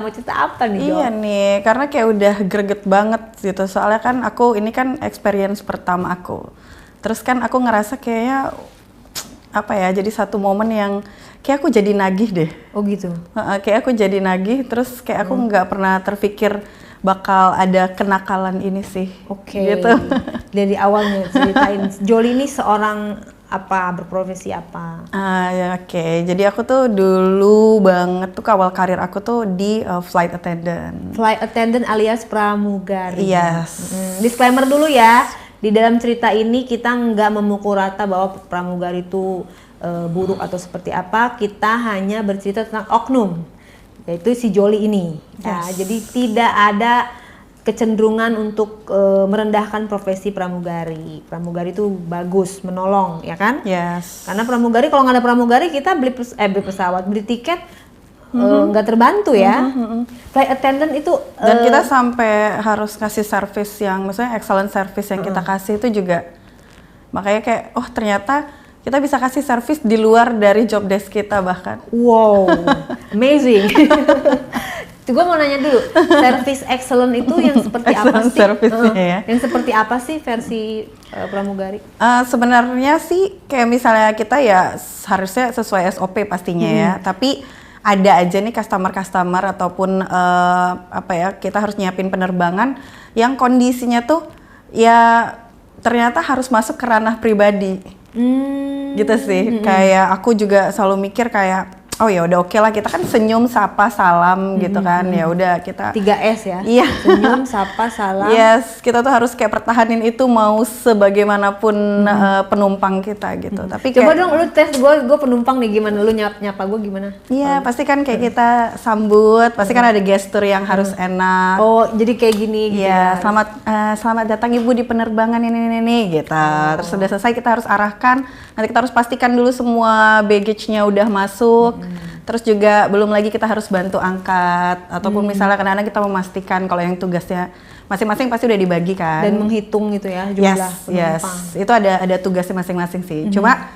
Mau cerita apa nih, Jo? Iya nih, karena kayak udah greget banget gitu. Soalnya kan ini kan experience pertama aku. Terus kan aku ngerasa kayaknya apa ya, jadi satu momen yang kayak aku jadi nagih deh. Oh gitu. Kayak aku jadi nagih, terus kayak aku nggak pernah terpikir bakal ada kenakalan ini sih. Oke. Gitu. Dari awalnya ceritain, Jolie ini seorang apa, berprofesi apa? Ya, oke. Jadi aku tuh dulu banget tuh awal karir aku tuh di flight attendant. Flight attendant alias pramugari. Yes. Disclaimer dulu ya, di dalam cerita ini kita nggak memukul rata bahwa pramugari itu buruk atau seperti apa. Kita hanya bercerita tentang oknum, yaitu si Jolie ini. Ya, jadi tidak ada kecenderungan untuk merendahkan profesi pramugari. Pramugari itu bagus, menolong, ya kan? Yes. Karena pramugari, kalau nggak ada pramugari kita beli pesawat, beli tiket nggak terbantu ya. Flight attendant itu Dan kita sampai harus kasih service yang, maksudnya excellent service yang kita kasih itu juga. Makanya kayak, oh ternyata kita bisa kasih service di luar dari job desk kita bahkan. wow, amazing. Gue mau nanya dulu, service excellent itu yang seperti apa Excellent sih? service-nya ya. Yang seperti apa sih versi pramugari? Sebenarnya sih kayak misalnya kita ya harusnya sesuai SOP pastinya ya. Tapi ada aja nih customer ataupun apa ya, kita harus nyiapin penerbangan yang kondisinya tuh ya ternyata harus masuk ke ranah pribadi. Gitu sih. Kayak aku juga selalu mikir kayak, oh ya udah oke lah, kita kan senyum, sapa, salam gitu kan. Ya udah kita 3S ya. Iya. Senyum, sapa, salam. Yes, kita tuh harus kayak pertahanin itu mau sebagaimanapun penumpang kita gitu. Tapi Coba kayak, dong lu tes gue penumpang nih, gimana lu nyapa gue gimana? iya pasti kan kayak kita sambut, pasti kan ada gestur yang harus enak. Oh, jadi kayak gini gitu. Iya, selamat datang Ibu di penerbangan ini gitu. Terus udah selesai kita harus arahkan, nanti kita harus pastikan dulu semua baggage-nya udah masuk. Terus juga belum lagi kita harus bantu angkat, ataupun misalnya kadang-kadang kita memastikan kalau yang tugasnya masing-masing pasti udah dibagi kan. Dan menghitung gitu ya jumlah penumpang. Yes, itu ada tugasnya masing-masing sih. Cuma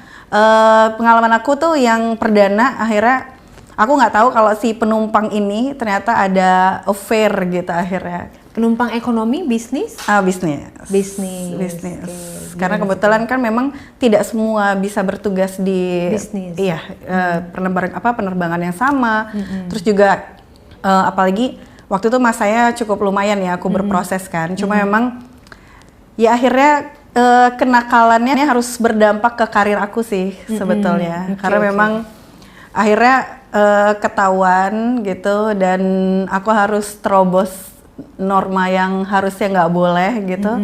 pengalaman aku tuh yang perdana akhirnya aku nggak tahu kalau si penumpang ini ternyata ada affair gitu akhirnya. Penumpang ekonomi, bisnis? Bisnis. Bisnis. Okay. Karena kebetulan kan memang tidak semua bisa bertugas di bisnis. Iya, penerbangan yang sama. Terus juga apalagi waktu itu mas saya cukup lumayan ya aku berproses kan. Cuma memang ya akhirnya kenakalannya harus berdampak ke karir aku sih sebetulnya. Karena memang akhirnya ketahuan gitu dan aku harus terobos norma yang harusnya nggak boleh gitu.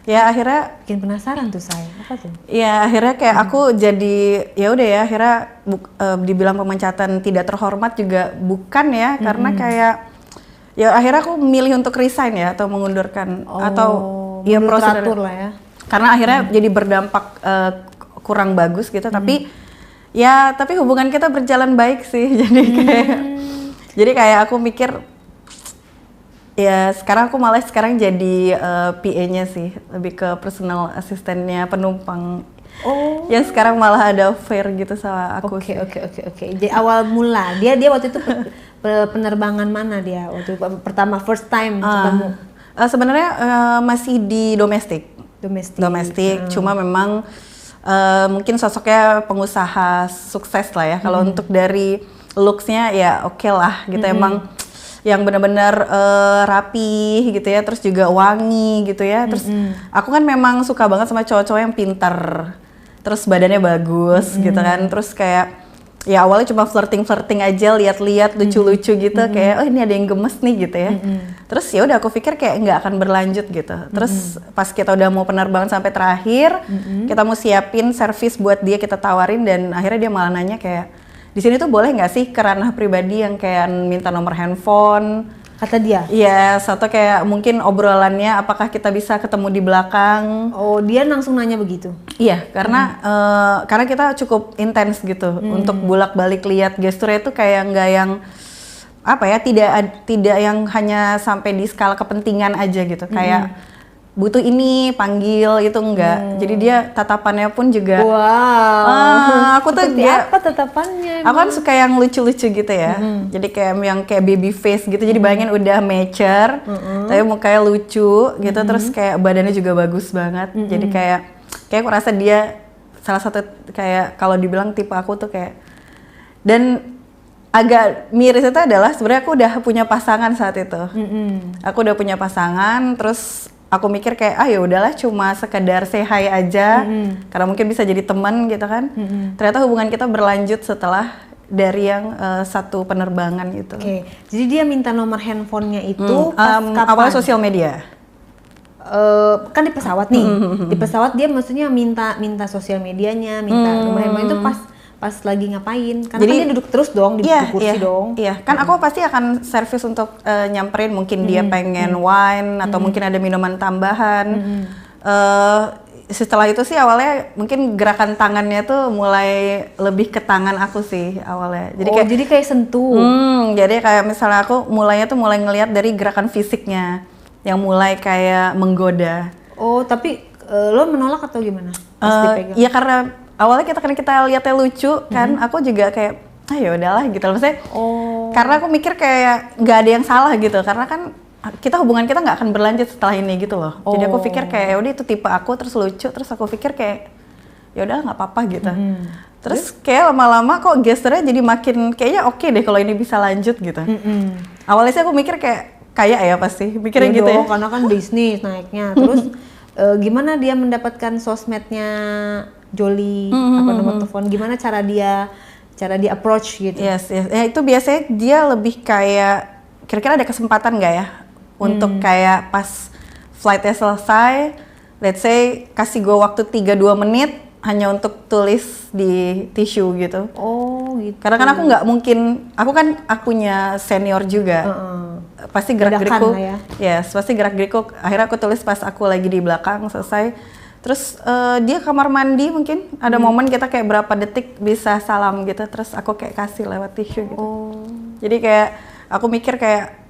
Ya akhirnya bikin penasaran tuh saya. Apa tuh? Ya akhirnya kayak aku jadi ya udah ya akhirnya dibilang pemecatan tidak terhormat juga bukan ya, karena kayak ya akhirnya aku milih untuk resign ya atau mengundurkan atau ya prosedur lah ya. Karena akhirnya jadi berdampak kurang bagus gitu, tapi hubungan kita berjalan baik sih. Jadi kayak aku mikir ya sekarang aku malah jadi PA-nya sih, lebih ke personal assistant-nya penumpang. Yang sekarang malah ada affair gitu sama aku. Oke. Jadi awal mula dia waktu itu penerbangan mana dia waktu pertama first time ketemu? Sebenarnya masih di domestik. Cuma memang mungkin sosoknya pengusaha sukses lah ya. Kalau untuk dari looks-nya ya oke lah gitu. Emang yang benar-benar rapi gitu ya, terus juga wangi gitu ya. Terus aku kan memang suka banget sama cowok-cowok yang pintar, terus badannya bagus gitu kan. Terus kayak ya awalnya cuma flirting aja, lihat-lihat lucu-lucu gitu, kayak oh ini ada yang gemes nih gitu ya. Terus ya udah aku pikir kayak nggak akan berlanjut gitu. Terus pas kita udah mau penerbangan sampai terakhir, kita mau siapin servis buat dia, kita tawarin, dan akhirnya dia malah nanya kayak, di sini tuh boleh nggak sih ke ranah pribadi yang kayak minta nomor handphone? Kata dia? Iya, atau kayak mungkin obrolannya apakah kita bisa ketemu di belakang? Oh, dia langsung nanya begitu? Iya, karena kita cukup intens gitu untuk bolak-balik lihat gesturnya itu kayak nggak yang apa ya, tidak yang hanya sampai di skala kepentingan aja gitu. Kayak butuh ini panggil itu enggak. Jadi dia tatapannya pun juga aku tuh dia apa tatapannya? Aku kan suka yang lucu-lucu gitu ya. Jadi kayak yang kayak baby face gitu. Jadi bayangin udah mature, tapi mukanya lucu gitu. Terus kayak badannya juga bagus banget. Jadi kayak aku rasa dia salah satu kayak kalau dibilang tipe aku tuh kayak. Dan agak miris itu adalah sebenarnya aku udah punya pasangan saat itu. Aku udah punya pasangan, terus aku mikir kayak ya udahlah cuma sekedar say hi aja, karena mungkin bisa jadi teman gitu kan. Ternyata hubungan kita berlanjut setelah dari yang satu penerbangan gitu. Oke, jadi dia minta nomor handphonenya itu pas kapan? Awalnya sosial media. Kan di pesawat nih, di pesawat dia maksudnya minta sosial medianya, minta nomor handphone itu pas lagi ngapain? Karena jadi, kan dia duduk terus dong di kursi dong. Iya, kan aku pasti akan servis untuk nyamperin, mungkin dia pengen wine atau mungkin ada minuman tambahan. Setelah itu sih awalnya mungkin gerakan tangannya tuh mulai lebih ke tangan aku sih awalnya. Jadi kayak sentuh. Jadi kayak misalnya aku mulai ngelihat dari gerakan fisiknya yang mulai kayak menggoda. Oh, tapi lo menolak atau gimana? Iya karena awalnya kita lihatnya lucu kan, aku juga kayak ya udahlah gitu loh, maksudnya karena aku mikir kayak nggak ada yang salah gitu, karena kan hubungan kita nggak akan berlanjut setelah ini gitu loh. Jadi aku pikir kayak udah itu tipe aku, terus lucu, terus aku pikir kayak ya udah nggak apa-apa gitu. Terus kayak lama-lama kok gesturnya jadi makin kayaknya oke deh kalau ini bisa lanjut gitu. Awalnya sih aku mikir kayak ya pasti mikirnya gitu ya. Karena kan bisnis naiknya. Terus gimana dia mendapatkan sosmednya Jolie, apa nomor telepon, gimana cara dia approach gitu? Yes. Ya itu biasanya dia lebih kayak kira-kira ada kesempatan nggak ya untuk kayak pas flightnya selesai, let's say kasih gue waktu 3-2 menit hanya untuk tulis di tisu gitu. Oh gitu. Karena kan aku nggak mungkin, aku kan akunya senior juga, pasti gerak-gerikku, pasti gerak-gerikku. Akhirnya aku tulis pas aku lagi di belakang selesai. Terus dia kamar mandi mungkin ada momen kita kayak berapa detik bisa salam gitu, terus aku kayak kasih lewat tisu gitu. Jadi kayak aku mikir kayak,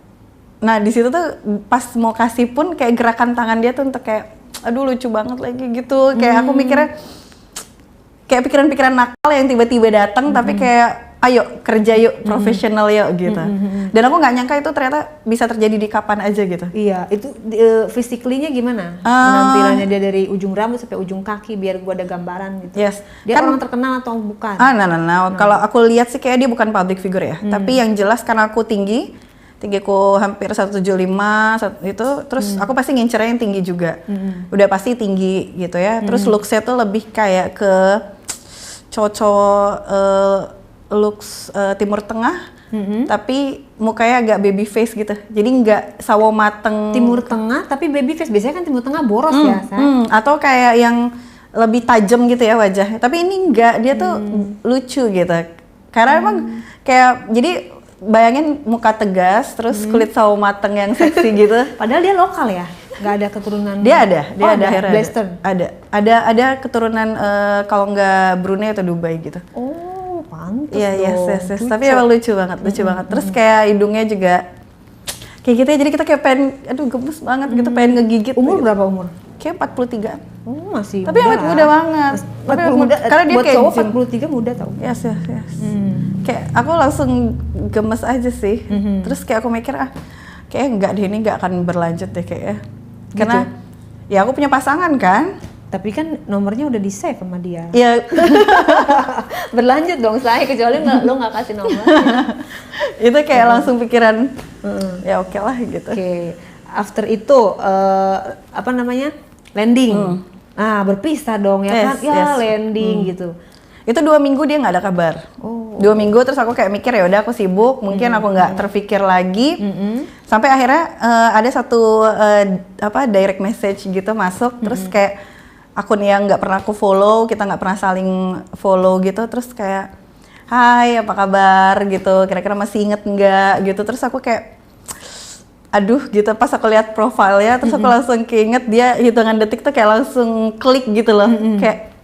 nah di situ tuh pas mau kasih pun kayak gerakan tangan dia tuh untuk kayak, aduh lucu banget lagi gitu. Kayak aku mikirnya kayak pikiran-pikiran nakal yang tiba-tiba datang, tapi kayak ayo kerja yuk, profesional yuk gitu. Dan aku nggak nyangka itu ternyata bisa terjadi di kapan aja gitu. Iya, itu physically-nya gimana? Penampilannya dia dari ujung rambut sampai ujung kaki biar gua ada gambaran gitu. Yes. Dia kan orang terkenal atau bukan? Nah. Kalau aku lihat sih kayak dia bukan public figure ya. Tapi yang jelas karena aku tinggiku hampir 175 itu, terus aku pasti ngincernya yang tinggi juga. Udah pasti tinggi gitu ya. Terus looks-nya tuh lebih kayak ke cowok looks Timur Tengah, tapi mukanya agak baby face gitu. Jadi nggak sawo mateng. Timur Tengah tapi baby face, biasanya kan Timur Tengah boros ya, atau kayak yang lebih tajam gitu ya wajahnya. Tapi ini enggak, dia tuh lucu gitu. Karena emang kayak, jadi bayangin muka tegas, terus kulit sawo mateng yang seksi gitu. Padahal dia lokal ya? Nggak ada keturunan? Dia ada Blackstone? Ada keturunan kalau nggak Brunei atau Dubai gitu. Pantes yes. Tapi emang lucu banget. Terus kayak hidungnya juga kayak gitu ya, jadi kita kayak pengen, aduh gemes banget gitu, pengen ngegigit. Umur gitu. Berapa umur? Kayak 43. Masih tapi awet muda banget. Tapi muda, karena dia buat kayak cowok 43 muda tau. Yes. Kayak aku langsung gemes aja sih. Terus kayak aku mikir kayak enggak deh, ini enggak akan berlanjut deh kayaknya. Karena ya aku punya pasangan kan. Tapi kan nomornya udah di save sama dia. Iya. Berlanjut dong saya, kecuali lo nggak kasih nomor. Itu kayak langsung pikiran, ya oke lah gitu. Oke. After itu landing. Berpisah dong ya kan? Ya landing gitu. Itu 2 minggu dia nggak ada kabar. 2 minggu terus aku kayak mikir ya udah aku sibuk, mungkin aku nggak terpikir lagi. Sampai akhirnya ada satu direct message gitu masuk, terus kayak akun yang nggak pernah aku follow, kita nggak pernah saling follow gitu, terus kayak hai apa kabar gitu, kira-kira masih inget nggak gitu. Terus aku kayak aduh gitu, pas aku lihat profilnya terus aku langsung keinget dia, hitungan detik tuh kayak langsung klik gitu loh. Kayak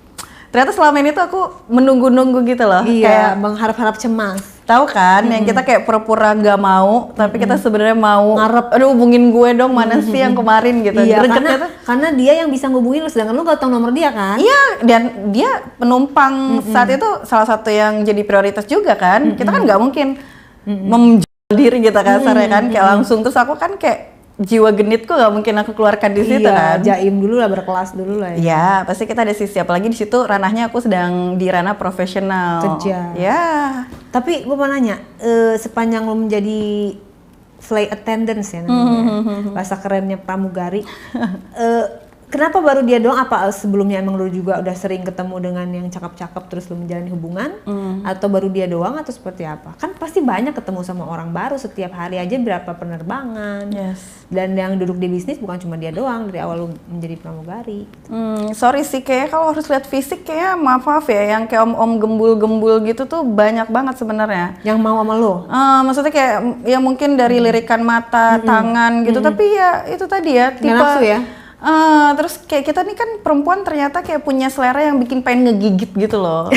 ternyata selama ini tuh aku menunggu-nunggu gitu loh. Iya, Kayak mengharap-harap cemas. tahu kan yang kita kayak pura-pura nggak mau, tapi kita sebenarnya mau. Ngarep. Aduh, hubungin gue dong, mana sih yang kemarin gitu. Iya, Gregetnya tuh. karena dia yang bisa ngubungin lu, sedangkan lu gak tau nomor dia kan? Iya, dan dia penumpang saat itu salah satu yang jadi prioritas juga kan. Kita kan nggak mungkin menjual diri gitu kasarnya kan, kayak langsung. Terus aku kan kayak jiwa genitku nggak mungkin aku keluarkan di situ kan. Jaim dulu lah, berkelas dulu lah ya. Ya, pasti kita ada sisi, apalagi di situ ranahnya aku sedang di ranah profesional. Kerja. Ya. Tapi gue mau nanya, sepanjang lo menjadi flight attendants ya namanya, bahasa kerennya pramugari, kenapa baru dia doang? Apa sebelumnya emang lu juga udah sering ketemu dengan yang cakep-cakep terus lu menjalani hubungan? Atau baru dia doang atau seperti apa? Kan pasti banyak ketemu sama orang baru setiap hari aja, berapa penerbangan. Yes. Dan yang duduk di bisnis bukan cuma dia doang dari awal lu menjadi pramugari. Sorry sih, kayak kalau harus lihat fisik kayak maaf ya, yang kayak om-om gembul-gembul gitu tuh banyak banget sebenarnya. Yang mau sama lo? Maksudnya kayak ya mungkin dari lirikan mata, tangan gitu, tapi ya itu tadi ya tipe. Nggak nafsu ya? Terus kayak kita nih kan perempuan ternyata kayak punya selera yang bikin pengen ngegigit gitu loh.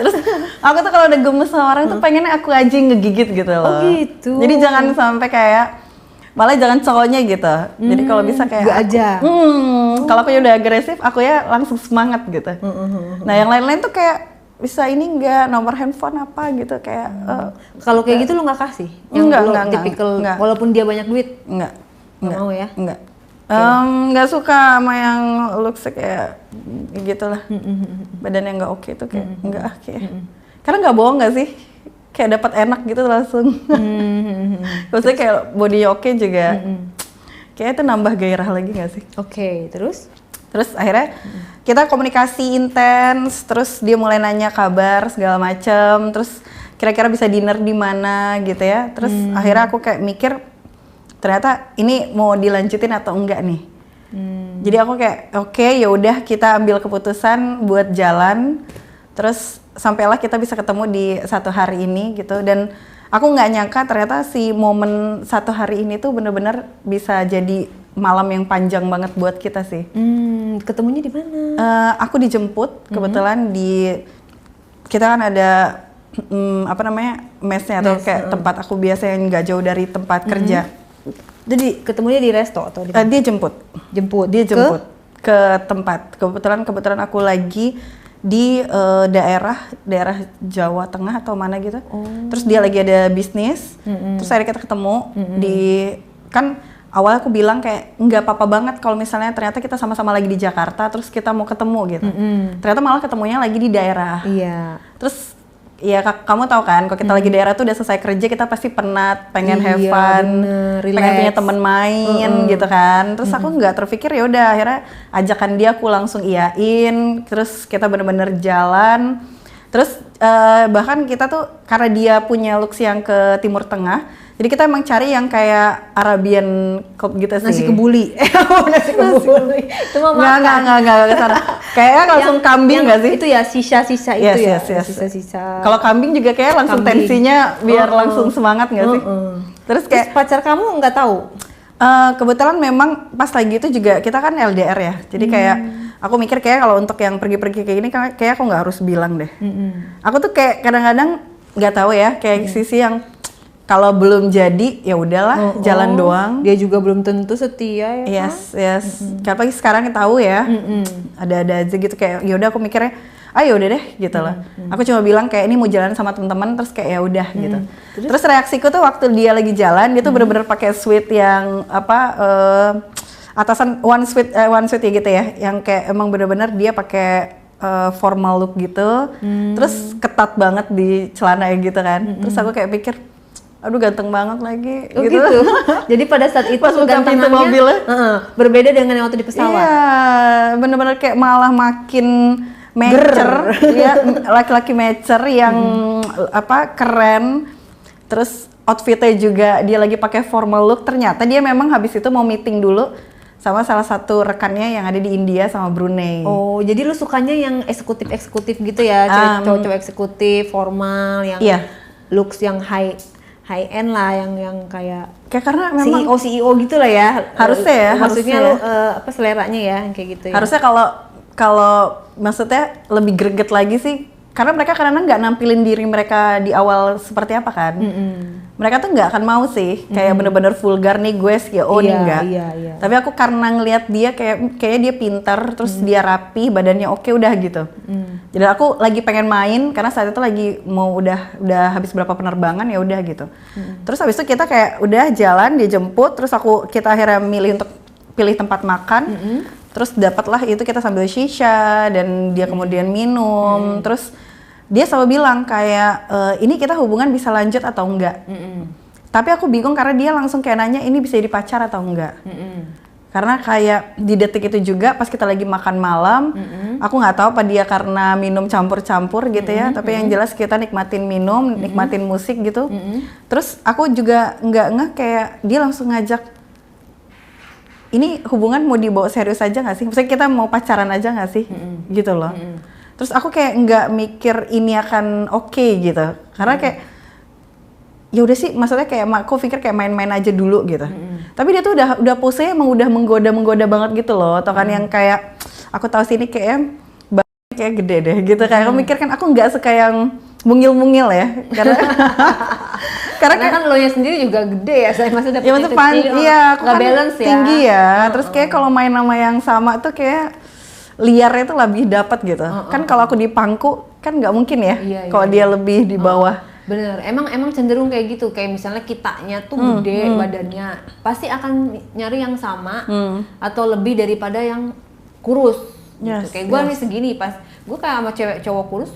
Terus aku tuh kalau udah gemes sama orang tuh pengennya aku aja yang ngegigit gitu loh. Oh gitu. Jadi jangan sampai kayak, malah jangan cowoknya gitu. Jadi kalau bisa kayak gue aja. Kalau aku udah agresif, aku ya langsung semangat gitu. Nah yang lain-lain tuh kayak bisa ini enggak, nomor handphone apa gitu kayak. Kalau kayak gitu lu nggak kasih? Yang Enggak, tipikal, enggak. walaupun dia banyak duit? Enggak. Nggak mau ya? Enggak. Nggak suka sama yang looks kayak gitulah. Badannya nggak oke tuh kayak enggak kayak. Karena nggak bohong nggak sih? Kayak dapat enak gitu langsung. Maksudnya kayak body oke juga. Kayak itu nambah gairah lagi nggak sih? Oke, terus? Terus akhirnya kita komunikasi intens, terus dia mulai nanya kabar segala macem, terus kira-kira bisa dinner di mana gitu ya. Terus akhirnya aku kayak mikir ternyata ini mau dilanjutin atau enggak nih. Jadi aku kayak oke, ya udah kita ambil keputusan buat jalan. Terus sampailah kita bisa ketemu di satu hari ini gitu, dan aku nggak nyangka ternyata si momen satu hari ini tuh bener-bener bisa jadi malam yang panjang banget buat kita sih. Ketemunya di mana? Aku dijemput kebetulan kita kan ada apa namanya mesnya atau kayak tempat aku biasa yang nggak jauh dari tempat kerja. Jadi ketemunya di resto atau di dia jemput dia jemput ke tempat. Kebetulan aku lagi di daerah Jawa Tengah atau mana gitu. Terus dia lagi ada bisnis. Terus akhirnya kita ketemu di, kan awalnya aku bilang kayak nggak apa-apa banget kalau misalnya ternyata kita sama-sama lagi di Jakarta terus kita mau ketemu gitu. Ternyata malah ketemunya lagi di daerah. Iya. Terus ya kamu tahu kan, kalau kita lagi daerah tuh udah selesai kerja kita pasti penat, pengen have fun, pengen punya temen main gitu kan. Terus aku nggak terpikir, ya udah akhirnya ajakan dia aku langsung iyain. Terus kita bener-bener jalan. Terus bahkan kita tuh karena dia punya looks yang ke Timur Tengah, jadi kita emang cari yang kayak Arabian club gitu sih. Nasi kebuli. Nasi kebuli. Itu mah makan. Nggak kesana. Kayaknya langsung kambing nggak sih? Itu ya sisa-sisa itu Yes. Sisa-sisa. Kalau kambing juga kayak langsung tensinya biar langsung semangat nggak sih? Terus kayak pacar kamu nggak tahu? Kebetulan memang pas lagi itu juga kita kan LDR ya. Jadi kayak aku mikir kayak kalau untuk yang pergi-pergi kayak gini kayak aku nggak harus bilang deh. Aku tuh kayak kadang-kadang nggak tahu ya, kayak sisi yang kalau belum jadi ya udahlah jalan doang. Dia juga belum tentu setia ya. Yes. Karena pagi sekarang kita tahu ya. Ada aja gitu kayak ya udah aku mikirnya ya udah deh gitu loh. Aku cuma bilang kayak ini mau jalan sama teman-teman terus kayak ya udah gitu. Terus reaksiku tuh waktu dia lagi jalan dia tuh bener-bener pakai sweat yang atasan one sweat ya gitu ya, yang kayak emang bener-bener dia pakai formal look gitu. Terus ketat banget di celana gitu kan. Terus aku kayak pikir aduh ganteng banget lagi gitu. Jadi pada saat itu pas buka pintu mobilnya berbeda dengan yang waktu di pesawat. Iya, bener-bener kayak malah makin mature ya, laki-laki mature yang keren. Terus outfitnya juga dia lagi pakai formal look. Ternyata dia memang habis itu mau meeting dulu sama salah satu rekannya yang ada di India sama Brunei. Oh, jadi lu sukanya yang eksekutif gitu ya, cowok-cowok eksekutif, formal, yang looks yang high end lah, yang kayak karena memang CEO gitu lah ya. Harusnya ya, maksudnya lu seleranya ya kayak gitu ya. Harusnya kalau kalau maksudnya lebih greget lagi sih, karena mereka kadang-kadang nggak nampilin diri mereka di awal seperti apa kan. Mereka tuh nggak akan mau sih, kayak bener-bener vulgar nih gue CEO nih enggak. Tapi aku karena ngelihat dia kayaknya dia pintar, terus dia rapi, badannya oke udah gitu. Jadi aku lagi pengen main karena saat itu lagi mau udah habis berapa penerbangan ya udah gitu. Terus habis itu kita kayak udah jalan, dia jemput, terus kita akhirnya pilih tempat makan. Terus dapatlah itu kita sambil shisha dan dia kemudian minum. Terus dia selalu bilang kayak ini kita hubungan bisa lanjut atau enggak. Tapi aku bingung karena dia langsung kayak nanya ini bisa jadi pacar atau enggak. Karena kayak di detik itu juga pas kita lagi makan malam, aku nggak tahu apa dia karena minum campur-campur gitu ya. Tapi yang jelas kita nikmatin minum, nikmatin musik gitu. Terus aku juga nggak ngeh kayak dia langsung ngajak, ini hubungan mau dibawa serius aja nggak sih? Maksudnya kita mau pacaran aja nggak sih? Gitu loh. Terus aku kayak nggak mikir ini akan oke gitu, karena kayak ya udah sih, maksudnya kayak aku pikir kayak main-main aja dulu gitu. Tapi dia tuh udah pose-nya emang udah menggoda banget gitu loh, atau kan yang kayak aku tahu sini kayak gede deh gitu. Kayak aku mikir kan aku nggak suka yang mungil-mungil ya, karena kan lo nya sendiri juga gede ya, saya masih dapat kecil, iya, aku nggak kan balance ya, tinggi ya. Terus kayak kalau main sama yang sama tuh kayak liarnya tuh lebih dapat gitu. Kan kalau aku di pangku kan nggak mungkin ya. Kalau dia lebih di bawah. Bener, emang cenderung kayak gitu. Kayak misalnya kitanya tuh gede badannya, pasti akan nyari yang sama atau lebih daripada yang kurus. Gitu. Kayak gue nih segini, pas gue kayak sama cewek cowok kurus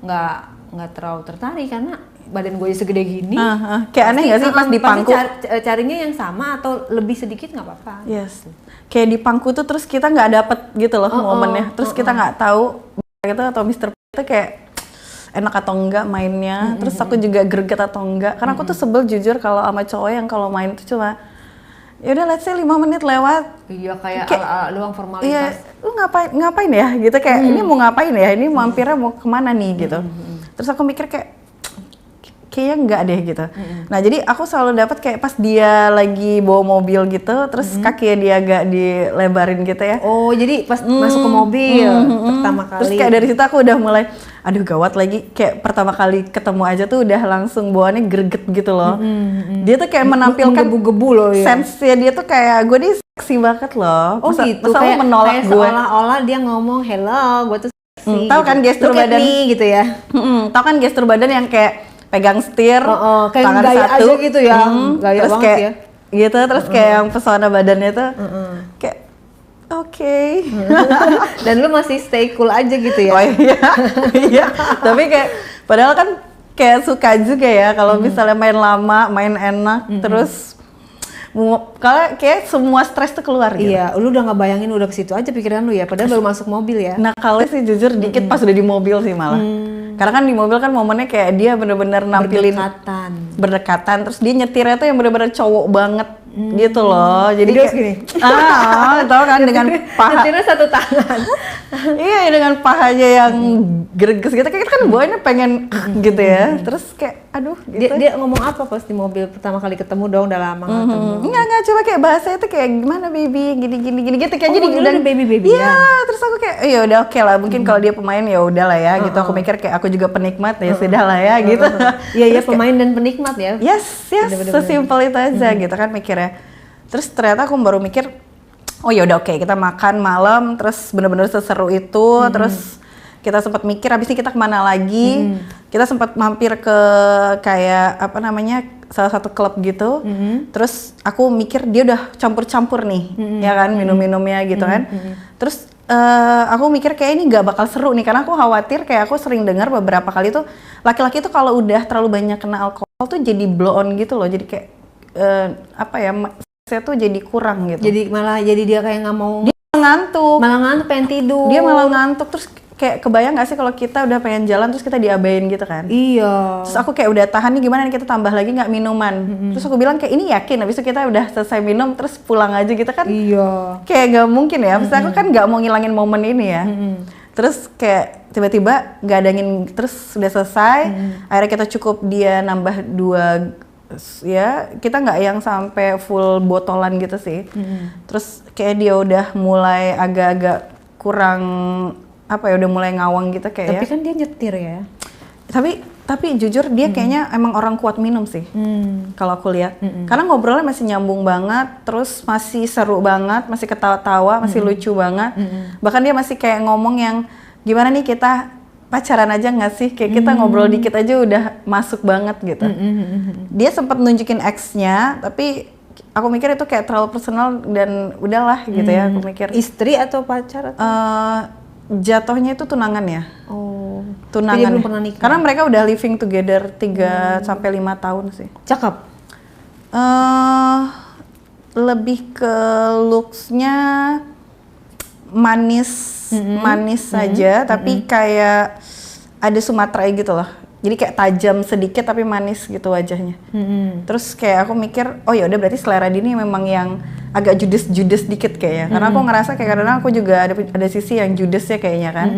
nggak terlalu tertarik karena badan gue segede gini. Kayak aneh nggak sih pas di pangku? Carinya yang sama atau lebih sedikit nggak apa-apa. Yes. Kayak di pangku tuh terus kita nggak dapet gitu loh momennya. Terus kita nggak tahu gitu atau Mr. itu kayak enak atau enggak mainnya. Terus aku juga greget atau enggak. Karena aku tuh sebel jujur kalau sama cowok yang kalau main tuh cuma ya udah let's say 5 menit lewat. Iya kayak doang formalitas. Iya, lu ngapain ya gitu, kayak ini mau ngapain ya? Ini mampirnya mau kemana nih gitu. Terus aku mikir kayaknya enggak deh gitu. Nah jadi aku selalu dapat kayak pas dia lagi bawa mobil gitu, terus kakinya dia agak dilebarin gitu ya. Oh jadi pas masuk ke mobil pertama kali. Terus kayak dari situ aku udah mulai, aduh gawat lagi, kayak pertama kali ketemu aja tuh udah langsung bawaannya greget gitu loh. Dia tuh kayak menampilkan gebu-gebu loh ya. Sense-nya dia tuh kayak gue nih seksi banget loh. Oh gitu, kayak menolak gue. Seolah-olah dia ngomong hello, gue tuh seksi. Tahu kan gestur badan gitu ya. Tahu kan gestur badan yang kayak pegang setir, kayak tangan gaya satu, aja gitu ya, gaya terus banget kayak, ya. Gitu, terus kayak yang pesona badannya tuh, kayak oke. Dan lu masih stay cool aja gitu ya? Oh iya, tapi kayak, padahal kan kayak suka juga ya kalau misalnya main lama, main enak, terus kalau kayak semua stres tuh keluar gitu. Iya, lu udah nggak bayangin udah ke situ aja pikiran lu ya, padahal baru masuk mobil ya. Nah kalau sih jujur dikit pas udah di mobil sih malah. Karena kan di mobil kan momennya kayak dia bener-bener nampilin berdekatan, terus dia nyetirnya tuh yang bener-bener cowok banget gitu loh. Jadi kayak gini. Tahu kan dengan paha. Nyetirnya satu tangan. Iya, dengan pahanya yang greges gitu, kayak kan bawanya pengen gitu ya. Terus kayak aduh gitu. Dia ngomong apa pas di mobil pertama kali ketemu dong, udah lama nggak ketemu. Enggak, coba kayak bahasanya tuh kayak gimana baby, gini gitu kayak jadi udah baby ya. Terus aku kayak ya udah oke lah, mungkin kalau dia pemain ya udah lah ya gitu. Aku mikir kayak aku juga penikmat ya sudah lah ya gitu. Iya pemain dan penikmat ya. Yes, sesimpel itu aja gitu kan mikirnya. Terus ternyata aku baru mikir, oh ya udah oke, kita makan malam, terus bener-bener seseru itu, terus kita sempat mikir habis ini kita kemana lagi. Kita sempat mampir ke kayak apa namanya, salah satu klub gitu. Terus aku mikir dia udah campur-campur nih, ya kan minum-minumnya gitu kan. Terus aku mikir kayak ini nggak bakal seru nih, karena aku khawatir, kayak aku sering dengar beberapa kali tuh laki-laki tuh kalau udah terlalu banyak kena alkohol tuh jadi blow on gitu loh, jadi kayak apa ya, saya tuh jadi kurang gitu. Jadi dia kayak nggak mau. Dia malah ngantuk pengen tidur. Dia malah ngantuk, terus kayak kebayang nggak sih kalau kita udah pengen jalan terus kita diabain gitu kan? Iya. Terus aku kayak udah tahan nih, gimana nih kita tambah lagi nggak minuman? Terus aku bilang kayak ini yakin, habis itu kita udah selesai minum terus pulang aja gitu kan? Iya. Kayak nggak mungkin ya, maksudnya aku kan nggak mau ngilangin momen ini ya. Terus kayak tiba-tiba nggak ada angin, terus udah selesai. Akhirnya kita cukup dia nambah 2, ya kita nggak yang sampai full botolan gitu sih. Terus kayak dia udah mulai agak-agak kurang apa ya, udah mulai ngawang gitu kayak. Tapi kan dia nyetir ya. Tapi jujur dia kayaknya emang orang kuat minum sih. Kalau aku lihat. Karena ngobrolnya masih nyambung banget, terus masih seru banget, masih ketawa-tawa, masih lucu banget. Bahkan dia masih kayak ngomong yang gimana nih kita pacaran aja nggak sih? Kayak kita ngobrol dikit aja udah masuk banget gitu. Dia sempat nunjukin ex-nya, tapi aku mikir itu kayak terlalu personal dan udahlah gitu ya. Aku mikir. Istri atau pacar? Atau? Jatuhnya itu tunangan ya. Oh. Tunangan. Dia belum pernah nikah. Karena mereka udah living together 3 sampai 5 tahun sih. Cakep. Lebih ke looks-nya manis saja, tapi kayak ada Sumatera gitu loh. Jadi kayak tajam sedikit tapi manis gitu wajahnya. Terus kayak aku mikir, oh ya udah berarti selera Dini memang yang agak judes dikit kayaknya. Karena aku ngerasa kayak kadang-kadang aku juga ada sisi yang judes ya kayaknya kan.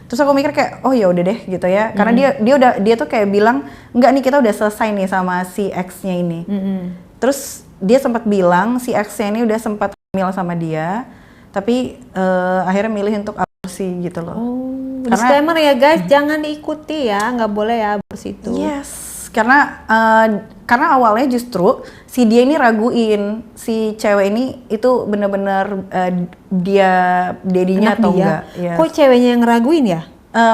Terus aku mikir kayak, oh ya udah deh gitu ya. Karena dia tuh kayak bilang, enggak nih kita udah selesai nih sama si ex-nya ini. Terus dia sempat bilang si ex-nya ini udah sempat hamil sama dia, tapi akhirnya milih untuk aborsi gitu loh. Disclaimer ya guys, jangan diikuti ya, nggak boleh ya aborsi itu. Yes, karena awalnya justru si dia ini raguin si cewek ini itu bener-bener dia dedinya atau enggak. Yes. Kok ceweknya yang ngeraguin ya?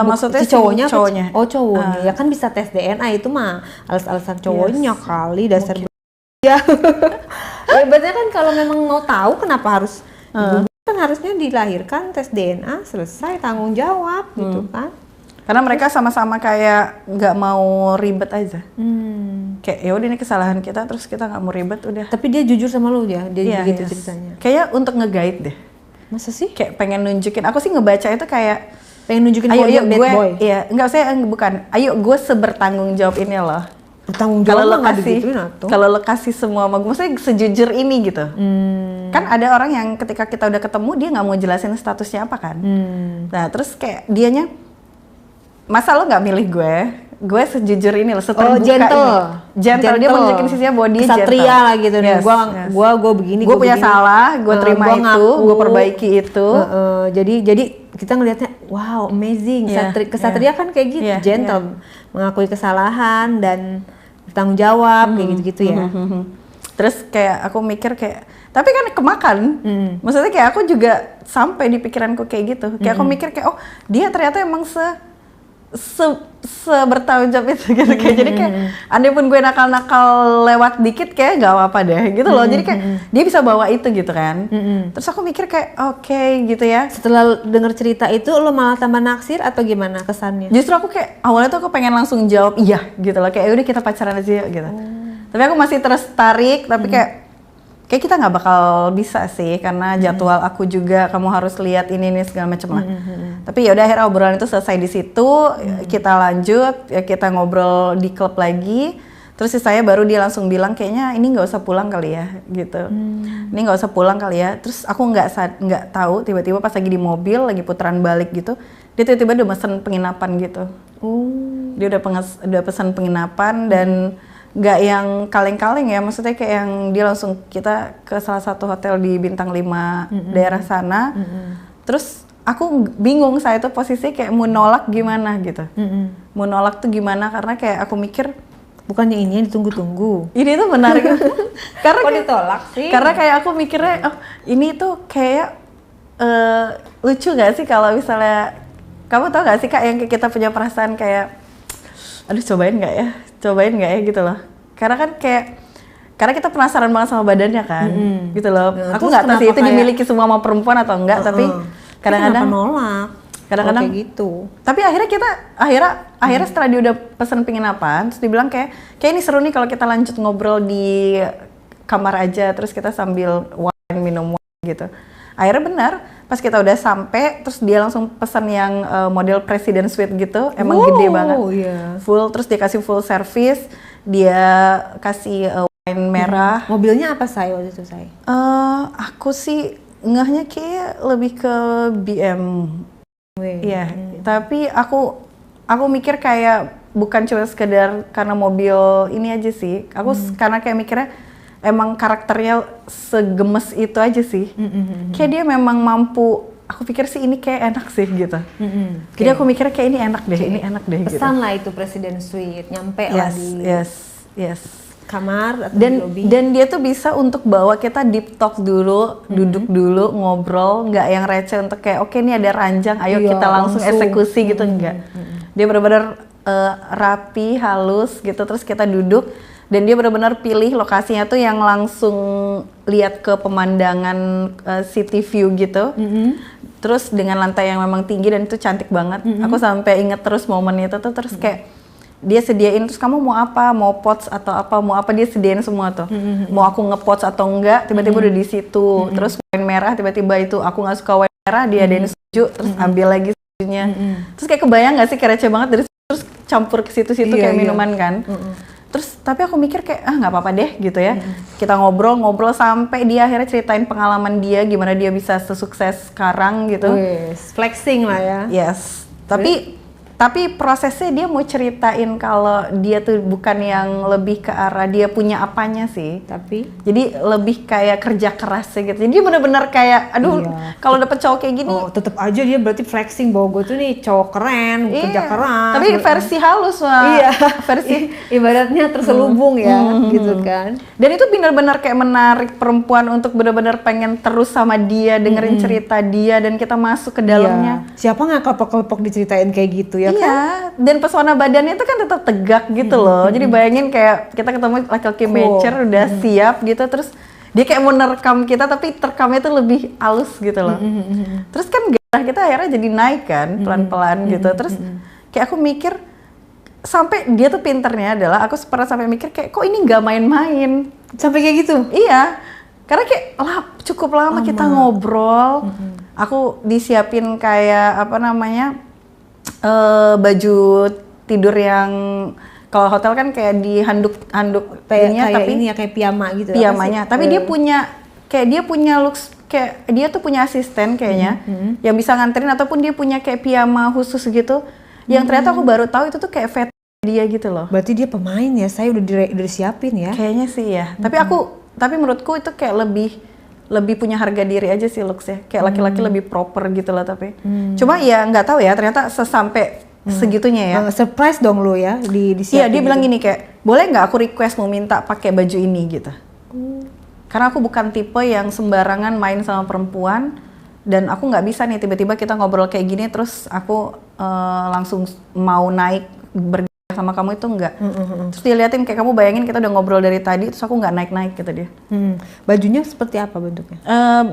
Maksudnya si cowoknya? Oh cowoknya, ya kan bisa tes DNA itu mah alasan cowoknya kali dasar. Ya, berarti kan kalau memang mau tahu kenapa harus kan harusnya dilahirkan tes DNA selesai tanggung jawab gitu kan. Karena mereka sama-sama kayak nggak mau ribet aja. Kayak ya udah ini kesalahan kita, terus kita nggak mau ribet udah. Tapi dia jujur sama lu ya, dia begitu ceritanya. Kayak untuk nge-guide deh. Masa sih? Kayak pengen nunjukin. Aku sih ngebaca itu kayak pengen nunjukin ayo bad boy. Iya, bukan. Ayo gue sebertanggung jawab ini loh. Bertanggung jawab kalau lo kasih semua sama gue, maksudnya sejujur ini gitu. Kan ada orang yang ketika kita udah ketemu dia nggak mau jelasin statusnya apa kan. Nah terus kayak dianya, masa lo nggak milih gue sejujur ini loh, seterbuka gentle. Dia menunjukin sisinya bahwa dia kesatria lah gitu nih. Gue begini, gue punya salah, gue terima itu, gue perbaiki itu. Jadi kita ngelihatnya wow amazing. Kesatria kan kayak gitu, gentle, mengakui kesalahan dan bertanggung jawab kayak gitu-gitu ya. Terus kayak aku mikir kayak, tapi kan kemakan. Maksudnya kayak aku juga sampai di pikiranku kayak gitu. Kayak aku mikir kayak, oh dia ternyata emang bertanggung jawab itu gitu. Kayak jadi kayak, andai pun gue nakal-nakal lewat dikit kayak gak apa-apa deh gitu loh. Jadi kayak dia bisa bawa itu gitu kan. Terus aku mikir kayak oke, gitu ya. Setelah denger cerita itu lo malah tambah naksir atau gimana kesannya? Justru aku kayak awalnya tuh aku pengen langsung jawab iya gitu loh. Kayak udah kita pacaran aja yuk gitu. Tapi aku masih tertarik, tapi kayak kita nggak bakal bisa sih karena jadwal aku juga, kamu harus lihat ini segala macam lah. Tapi ya udah akhirnya obrolan itu selesai di situ. Kita lanjut ya, kita ngobrol di klub lagi. Terus saya baru dia langsung bilang kayaknya ini nggak usah pulang kali ya gitu. Ini nggak usah pulang kali ya. Terus aku nggak tahu, tiba-tiba pas lagi di mobil lagi putaran balik gitu, dia tiba-tiba udah mesen penginapan gitu. Dia udah pesan penginapan dan nggak yang kaleng-kaleng ya, maksudnya kayak yang dia langsung kita ke salah satu hotel di bintang 5 daerah sana. Terus aku bingung saya tuh posisi kayak mau nolak gimana gitu. Mau nolak tuh gimana, karena kayak aku mikir bukannya ini yang ditunggu-tunggu. Ini tuh menarik. Karena kok ditolak sih? Karena kayak aku mikirnya, oh ini tuh kayak lucu gak sih kalau misalnya, kamu tau gak sih Kak yang kita punya perasaan kayak, aduh cobain gak ya gitu loh. Karena kan karena kita penasaran banget sama badannya kan, gitu loh. Aku nggak tahu sih itu dimiliki semua sama perempuan atau enggak, tapi kadang-kadang nolak. Kadang-kadang gitu. Tapi akhirnya setelah dia udah pesen penginapan, terus dibilang kayak ini seru nih kalau kita lanjut ngobrol di kamar aja, terus kita sambil minum wine gitu. Akhirnya benar, pas kita udah sampai, terus dia langsung pesan yang model President Suite gitu, emang gede banget, full, terus dia kasih full service, dia kasih wine merah. Mobilnya apa say waktu itu say? Aku sih ngehnya kayak lebih ke BMW. Iya, tapi aku mikir kayak bukan cuma sekedar karena mobil ini aja sih, aku karena kayak mikirnya emang karakternya segemes itu aja sih. Kayak dia memang mampu aku pikir sih ini kayak enak sih gitu. Jadi aku mikirnya kayak ini enak deh, ini enak deh. Pesan gitu. lah itu Presiden Suite, nyampe lah di kamar atau di lobby. Dan dia tuh bisa untuk bawa kita deep talk dulu, duduk dulu, ngobrol, nggak yang receh untuk kayak oke nih ada ranjang, ayo kita langsung eksekusi gitu, enggak. Dia benar-benar rapi, halus gitu, terus kita duduk dan dia benar-benar pilih lokasinya tuh yang langsung lihat ke pemandangan city view gitu. Terus dengan lantai yang memang tinggi dan itu cantik banget. Aku sampai inget terus momen itu tuh, terus kayak dia sediain, terus kamu mau apa, mau pots atau apa, mau apa, dia sediain semua tuh. Mau aku nge-pots atau enggak, tiba-tiba udah di situ. Terus wine merah, tiba-tiba itu aku nggak suka wine merah, dia adain suju, terus ambil lagi sujunya. Terus kayak kebayang nggak sih, kayak receh banget, terus campur ke situ-situ kayak minuman kan. Terus tapi aku mikir kayak nggak apa-apa deh gitu ya. Kita ngobrol sampai dia akhirnya ceritain pengalaman dia, gimana dia bisa sesukses sekarang gitu. Flexing lah ya. Yes. Tapi prosesnya dia mau ceritain kalau dia tuh bukan yang lebih ke arah dia punya apanya sih. Jadi lebih kayak kerja kerasnya gitu. Jadi benar-benar kayak aduh kalau dapet cowok kayak gini. Oh tetep aja dia berarti flexing bahwa gue tuh nih cowok keren, kerja keras. Tapi versi halus Wak. Iya. Versi ibaratnya terselubung ya gitu kan. Dan itu benar-benar kayak menarik perempuan untuk benar-benar pengen terus sama dia, dengerin cerita dia dan kita masuk ke dalamnya. Siapa nggak kelepok-kelepok diceritain kayak gitu ya? Iya, dan pesona badannya itu kan tetap tegak gitu loh. Jadi bayangin kayak kita ketemu laki-laki mature udah siap gitu, terus dia kayak mau nerekam kita tapi terekamnya tuh lebih halus gitu loh. Terus kan gairah kita akhirnya jadi naik kan pelan-pelan gitu. Terus kayak aku mikir sampai dia tuh pinternya adalah aku pernah sampai mikir kayak kok ini nggak main-main. Sampai kayak gitu? Iya, karena kayak cukup lama kita ngobrol. Aku disiapin kayak apa namanya? Baju tidur yang kalau hotel kan kayak di handuk kayak tapi ini ya kayak piyama gitu. Piyamanya, tapi dia punya looks kayak dia tuh punya asisten kayaknya yang bisa nganterin ataupun dia punya kayak piyama khusus gitu. Yang ternyata aku baru tahu itu tuh kayak vet dia gitu loh. Berarti dia pemain ya, saya udah disiapin ya. Kayaknya sih ya. Tapi menurutku itu kayak lebih punya harga diri aja sih looksnya, kayak laki-laki lebih proper gitu loh tapi. Cuma ya nggak tahu ya, ternyata sampai segitunya ya. Surprise dong lu ya disiapin. Iya dia bilang gini kayak, boleh nggak aku request mau minta pakai baju ini gitu. Karena aku bukan tipe yang sembarangan main sama perempuan dan aku nggak bisa nih tiba-tiba kita ngobrol kayak gini terus aku langsung mau naik sama kamu itu enggak. Terus dia liatin kayak kamu bayangin kita udah ngobrol dari tadi terus aku nggak naik-naik gitu dia. Bajunya seperti apa bentuknya?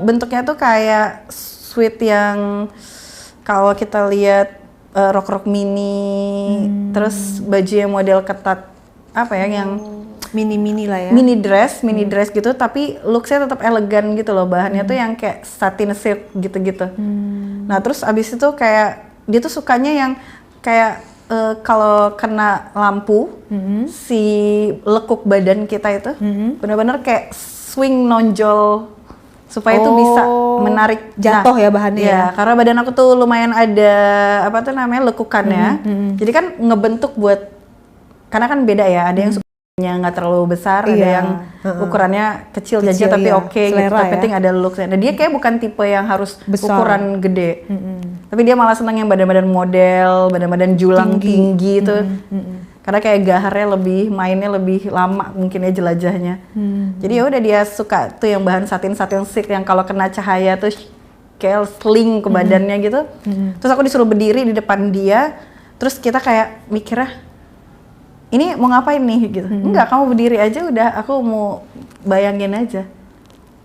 Bentuknya tuh kayak suite yang kalau kita lihat rok-rok mini, terus baju yang model ketat apa ya yang mini lah ya. Mini dress gitu tapi looksnya tetap elegan gitu loh, bahannya tuh yang kayak satin silk gitu-gitu. Nah terus abis itu kayak dia tuh sukanya yang kayak kalau kena lampu, si lekuk badan kita itu benar-benar kayak swing nonjol supaya itu bisa menarik jatuh ya bahannya. Ya, karena badan aku tuh lumayan ada apa tuh namanya lekukannya. Jadi kan ngebentuk buat karena kan beda ya, ada yang sukanya nggak terlalu besar, ada yang ukurannya kecil aja tapi oke gitu, tapi penting ada looknya. Nah dia kayak bukan tipe yang harus besar. Ukuran gede. Tapi dia malah seneng yang badan-badan model, badan-badan julang tinggi itu. Karena kayak gaharnya mainnya lebih lama mungkin ya jelajahnya. Jadi ya udah dia suka tuh yang bahan satin-satin silk yang kalau kena cahaya tuh kayak sling ke badannya gitu. Terus aku disuruh berdiri di depan dia, terus kita kayak mikirnya, ini mau ngapain nih gitu. Enggak, kamu berdiri aja udah, aku mau bayangin aja.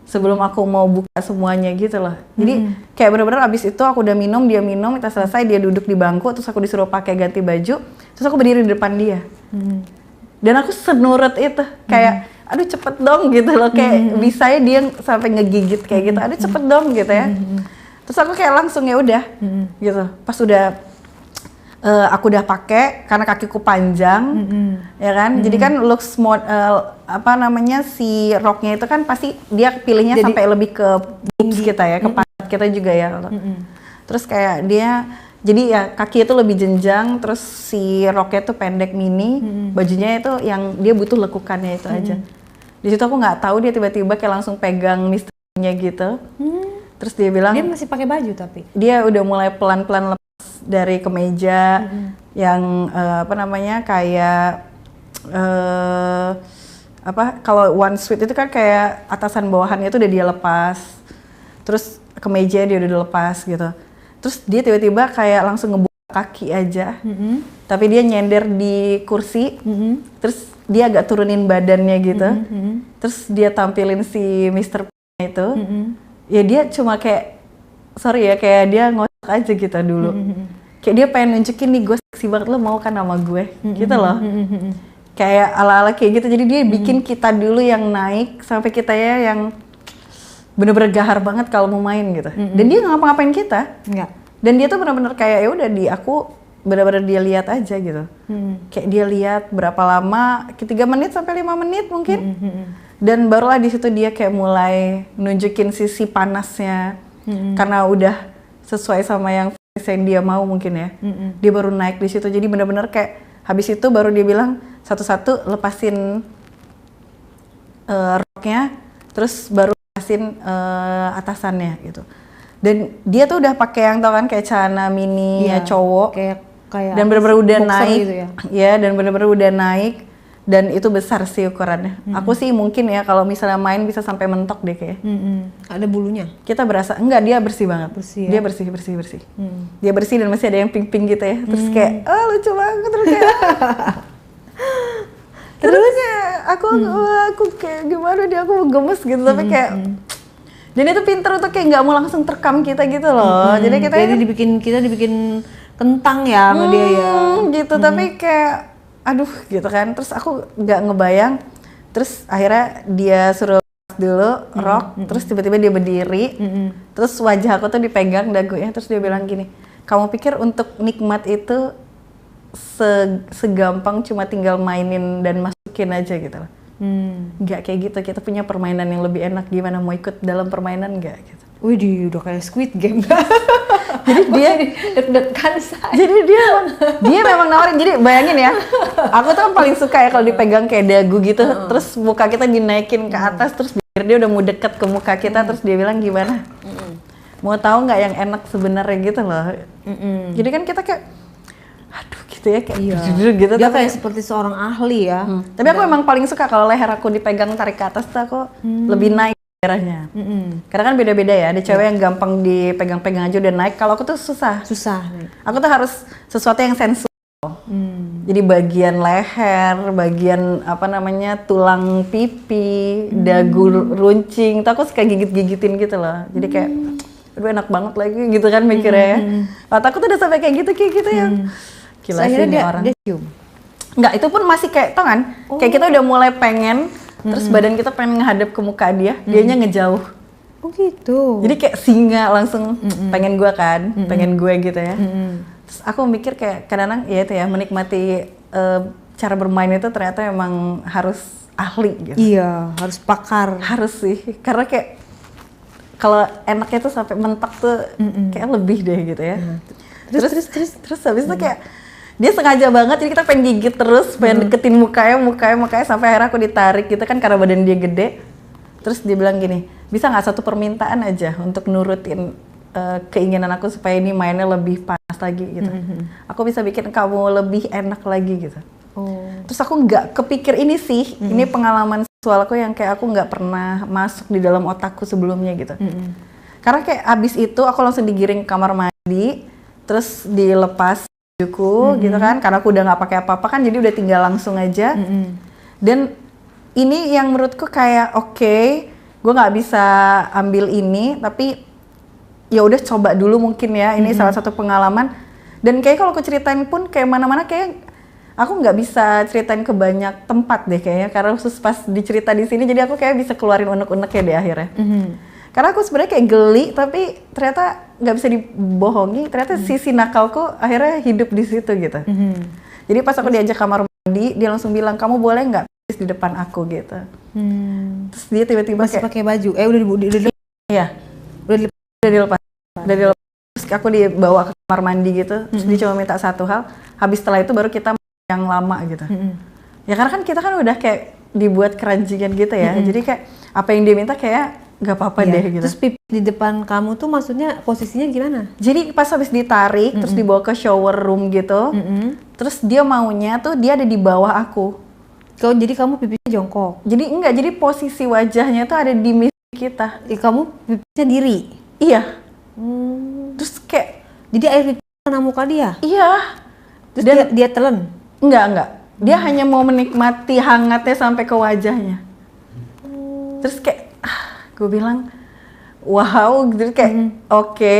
Sebelum aku mau buka semuanya gitu loh. Jadi kayak bener-bener abis itu aku udah minum, dia minum, kita selesai, dia duduk di bangku, terus aku disuruh pakai ganti baju, terus aku berdiri di depan dia. Dan aku senurut itu, kayak aduh cepet dong gitu loh, kayak bisanya dia sampai ngegigit kayak gitu, aduh cepet dong gitu ya. Terus aku kayak langsung ya udah gitu. Pas udah aku udah pakai karena kakiku panjang, ya kan. Jadi kan looks apa namanya si roknya itu kan pasti dia pilihnya jadi, sampai lebih ke boobs kita ya, ke pantat kita juga ya. Terus kayak dia jadi ya kaki itu lebih jenjang, terus si roknya tuh pendek mini, bajunya itu yang dia butuh lekukannya itu aja. Di situ aku nggak tahu dia tiba-tiba kayak langsung pegang misterinya gitu. Terus dia bilang dia masih pakai baju tapi dia udah mulai pelan-pelan lepas dari kemeja yang apa namanya kayak kalau one suite itu kan kayak atasan bawahannya itu udah dia lepas, terus kemeja dia udah lepas gitu. Terus dia tiba-tiba kayak langsung ngebuka kaki aja, tapi dia nyender di kursi, terus dia agak turunin badannya gitu, terus dia tampilin si Mr. itu, ya dia cuma kayak, sorry ya, kayak dia ngocok aja gitu dulu, kayak dia pengen nunjukin nih gue seksi banget, lo mau kan sama gue, gitu loh, kayak ala-ala kayak gitu. Jadi dia bikin kita dulu yang naik sampai kita ya yang bener-bener gahar banget kalau mau main gitu, dan dia nggak ngapa-ngapain kita, dan dia tuh bener-bener kayak ya udah aku benar-benar dia lihat aja gitu. Kayak dia lihat berapa lama, 3 menit sampai 5 menit mungkin. Dan barulah di situ dia kayak mulai nunjukin sisi panasnya. Karena udah sesuai sama yang dia mau mungkin ya. Dia baru naik di situ. Jadi benar-benar kayak habis itu baru dia bilang satu-satu lepasin roknya, terus baru lepasin atasannya gitu. Dan dia tuh udah pakai yang tau kan kayak celana mini ya, cowok kayak dan bener-bener udah naik gitu ya, dan bener-bener udah naik, dan itu besar sih ukurannya. Aku sih mungkin ya kalau misalnya main bisa sampai mentok deh kayak. Ada bulunya? Kita berasa enggak, dia bersih banget. Bersih, dia ya? bersih. Dia bersih dan masih ada yang pink-pink gitu ya. Terus kayak lucu banget, terus kayak terus kayak aku kayak gimana dia, aku gemes gitu, tapi kayak dan itu pinter untuk kayak nggak mau langsung terekam kita gitu loh. Jadi kita dibikin kentang ya sama dia ya. Gitu, tapi kayak aduh gitu kan. Terus aku nggak ngebayang. Terus akhirnya dia suruh dulu rok, terus tiba-tiba dia berdiri. Terus wajah aku tuh dipegang dagunya, terus dia bilang gini, kamu pikir untuk nikmat itu segampang cuma tinggal mainin dan masukin aja gitu loh. Nggak kayak gitu, kita punya permainan yang lebih enak. Gimana, mau ikut dalam permainan nggak gitu? Wih, udah kayak Squid Game. Jadi dia deg-degan saya. Jadi dia memang nawarin. Jadi bayangin ya, aku tuh paling suka ya kalau dipegang kayak dagu gitu, terus muka kita dinaikin ke atas, terus dia udah mau deket ke muka kita, terus dia bilang gimana? Mau tahu nggak yang enak sebenarnya gitu loh. Jadi kan kita kayak aduh gitu ya, kayak gitu. Dia kayak seperti seorang ahli ya. Tapi aku memang paling suka kalau leher aku dipegang tarik ke atas tuh aku lebih naik daerahnya. Karena kan beda-beda ya, ada cewek yang gampang dipegang-pegang aja udah naik. Kalau aku tuh susah. Aku tuh harus sesuatu yang sensual. Jadi bagian leher, bagian apa namanya tulang pipi, dagu runcing, tuh aku suka gigit-gigitin gitu loh. Jadi kayak aduh enak banget lagi gitu kan mikirnya ya. Otakku tuh udah sampai kayak gitu yang gila sih ini orang. Dia cium? Enggak, itu pun masih kayak tau kan, kayak kita udah mulai pengen, terus badan kita pengen menghadap ke muka dia, dianya ngejauh. Oh gitu. Jadi kayak singa langsung pengen gue kan, pengen gue gitu ya. Terus aku mikir kayak kadang-kadang ya itu ya, menikmati cara bermain itu ternyata emang harus ahli gitu. Iya, harus pakar. Harus sih, karena kayak kalau enaknya tuh sampai mentok tuh kayak lebih deh gitu ya. Terus habis itu kayak dia sengaja banget, jadi kita pengen gigit terus, pengen deketin mukanya sampai akhirnya aku ditarik gitu kan karena badan dia gede. Terus dia bilang gini, bisa nggak satu permintaan aja untuk nurutin keinginan aku supaya ini mainnya lebih panas lagi gitu. Aku bisa bikin kamu lebih enak lagi gitu. Terus aku nggak kepikir ini sih, ini pengalaman seksual aku yang kayak aku nggak pernah masuk di dalam otakku sebelumnya gitu. Karena kayak abis itu aku langsung digiring ke kamar mandi, terus dilepas bajuku gitu kan, karena aku udah nggak pakai apa-apa kan, jadi udah tinggal langsung aja. Dan ini yang menurutku kayak oke, gue nggak bisa ambil ini, tapi ya udah coba dulu mungkin ya, ini salah satu pengalaman. Dan kayak kalau aku ceritain pun kayak mana-mana kayak aku nggak bisa ceritain ke banyak tempat deh kayaknya, karena khusus pas dicerita di sini, jadi aku kayak bisa keluarin unek-uneknya deh akhirnya. Karena aku sebenarnya kayak geli, tapi ternyata nggak bisa dibohongi, ternyata sisi nakalku akhirnya hidup di situ gitu. Jadi pas aku diajak kamar mandi, dia langsung bilang, kamu boleh nggak pipis di depan aku gitu. Terus dia tiba-tiba masih kayak pakai baju, udah iya, udah dilepas. Terus aku dibawa ke kamar mandi gitu, terus dia cuma minta satu hal, habis setelah itu baru kita yang lama gitu. Ya karena kan kita kan udah kayak dibuat keranjingan gitu ya, jadi kayak apa yang dia minta kayak nggak apa-apa Iya. deh gitu. Terus pipis di depan kamu tuh maksudnya posisinya gimana? Jadi pas habis ditarik terus dibawa ke shower room gitu, terus dia maunya tuh dia ada di bawah aku. Kalau jadi kamu pipisnya jongkok. Jadi enggak, jadi posisi wajahnya tuh ada di misi kita. Kamu pipisnya diri. Iya. Terus kayak Jadi air pipis kena muka dia. iya. Terus Dan dia telan. enggak. Dia hanya mau menikmati hangatnya sampai ke wajahnya. Terus kayak gue bilang, wow, gitu kayak oke.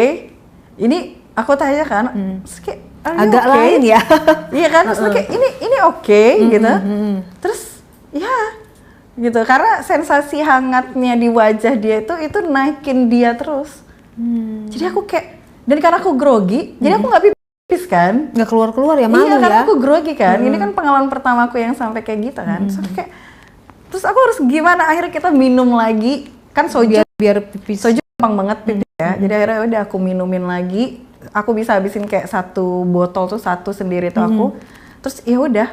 Ini aku tanya kan, terus kayak Agak lain ya. Iya kan, terus kayak ini oke gitu. Terus ya gitu, karena sensasi hangatnya di wajah dia itu naikin dia terus. Jadi aku kayak, dan karena aku grogi, jadi aku nggak pipis kan. Nggak keluar-keluar ya, malu Iya, karena ya. aku grogi kan. Ini kan pengalaman pertama aku yang sampai kayak gitu kan. Terus aku harus gimana? Akhirnya kita minum lagi. Kan soju biar pipis. soju gampang banget pipis ya. Jadi akhirnya udah aku minumin lagi. Aku bisa habisin kayak 1 botol tuh, 1 sendiri tuh aku. Terus ya udah,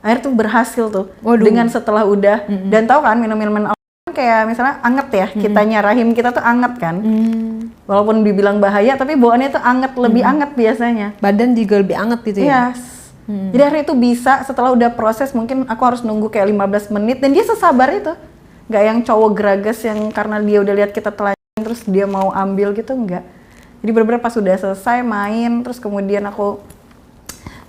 akhirnya tuh berhasil tuh. Waduh. Dengan setelah udah dan tahu kan minum-minuman alkohol kayak misalnya anget ya. Kitanya rahim kita tuh anget kan. Walaupun dibilang bahaya tapi bawaannya tuh anget, lebih anget biasanya. Badan juga lebih anget gitu ya. Yes. Jadi akhirnya itu bisa setelah udah proses, mungkin aku harus nunggu kayak 15 menit dan dia sesabar itu. Nggak yang cowok geragas yang karena dia udah lihat kita telanjang terus dia mau ambil gitu, enggak. Jadi bener-bener pas udah selesai main, terus kemudian aku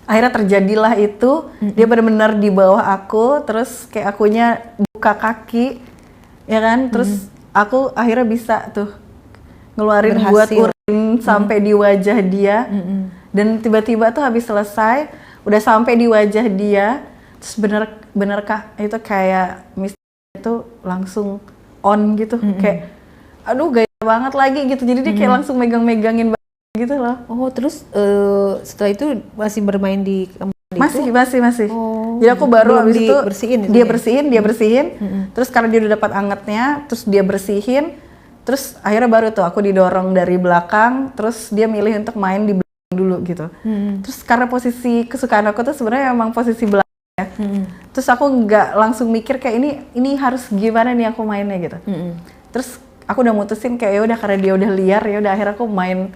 akhirnya terjadilah itu. Dia bener-bener di bawah aku, terus kayak akunya buka kaki, ya kan. Terus aku akhirnya bisa tuh ngeluarin buat urin sampai di wajah dia. Dan tiba-tiba tuh habis selesai, udah sampai di wajah dia, terus bener kah itu kayak itu langsung on gitu, kayak aduh gaya banget lagi gitu. Jadi dia kayak langsung megang-megangin gitu loh. Oh, terus setelah itu masih bermain di kamar itu? Masih. Oh, Jadi aku baru belum habis itu dibersihin itu dia ya? bersihin. Terus karena dia udah dapat angetnya, terus dia bersihin. Terus akhirnya baru tuh aku didorong dari belakang, terus dia milih untuk main di belakang dulu gitu. Terus karena posisi kesukaan aku tuh sebenarnya emang posisi belakang ya. Terus aku nggak langsung mikir kayak ini harus gimana nih aku mainnya gitu. Terus aku udah mutusin kayak ya udah karena dia udah liar, ya udah akhirnya aku main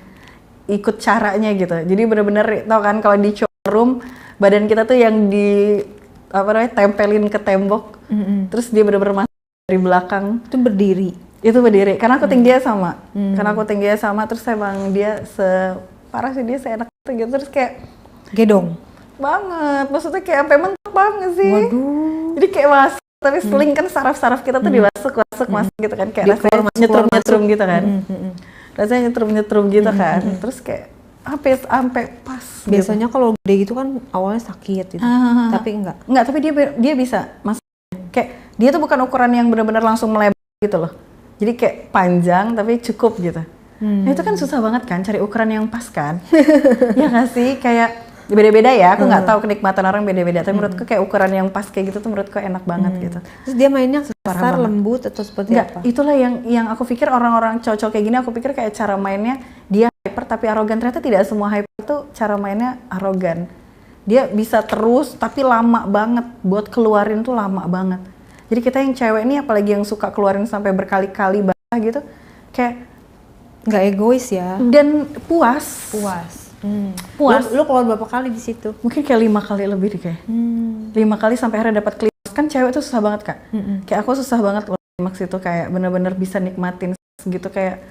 ikut caranya gitu. Jadi bener-bener tau kan kalau di showroom badan kita tuh yang di tempelin ke tembok. Terus dia bener-bener masuk dari belakang. Itu berdiri. Itu berdiri, karena aku tingginya sama. Karena aku tingginya sama, terus emang dia parah sih, dia seenak itu gitu. Terus kayak Gedong banget, maksudnya kayak sampai mentok banget sih. Waduh. Jadi kayak masuk, tapi seling kan saraf-saraf kita tuh masuk gitu kan. Kayak rasanya nyetrum-nyetrum gitu kan. Rasanya nyetrum-nyetrum gitu kan. Terus kayak sampai pas. Biasanya kalau gede gitu kan awalnya sakit gitu. Tapi enggak. Enggak, tapi dia bisa maksudnya. Kayak dia tuh bukan ukuran yang benar-benar langsung melebar gitu loh. Jadi kayak panjang tapi cukup gitu. Nah itu kan susah banget kan cari ukuran yang pas kan. Ya nggak sih, kayak beda-beda ya. Aku nggak tahu kenikmatan orang beda-beda. Tapi menurutku kayak ukuran yang pas kayak gitu tuh menurutku enak banget gitu. Terus dia mainnya kasar, lembut atau seperti apa? Itulah yang aku pikir orang-orang cowok kayak gini. Aku pikir kayak cara mainnya dia hyper tapi arogan. Ternyata tidak semua hyper itu cara mainnya arogan. Dia bisa terus tapi lama banget. Buat keluarin tuh lama banget. Jadi kita yang cewek ini apalagi yang suka keluarin sampai berkali-kali basah gitu, kayak nggak egois ya. Dan puas. Puas. Lu keluar berapa kali di situ? Mungkin kayak 5 kali lebih deh kayak. 5 kali sampai akhirnya dapat klimaks. Kan cewek tuh susah banget Kak. Kayak aku susah banget kalau klimaks itu kayak bener-bener bisa nikmatin gitu kayak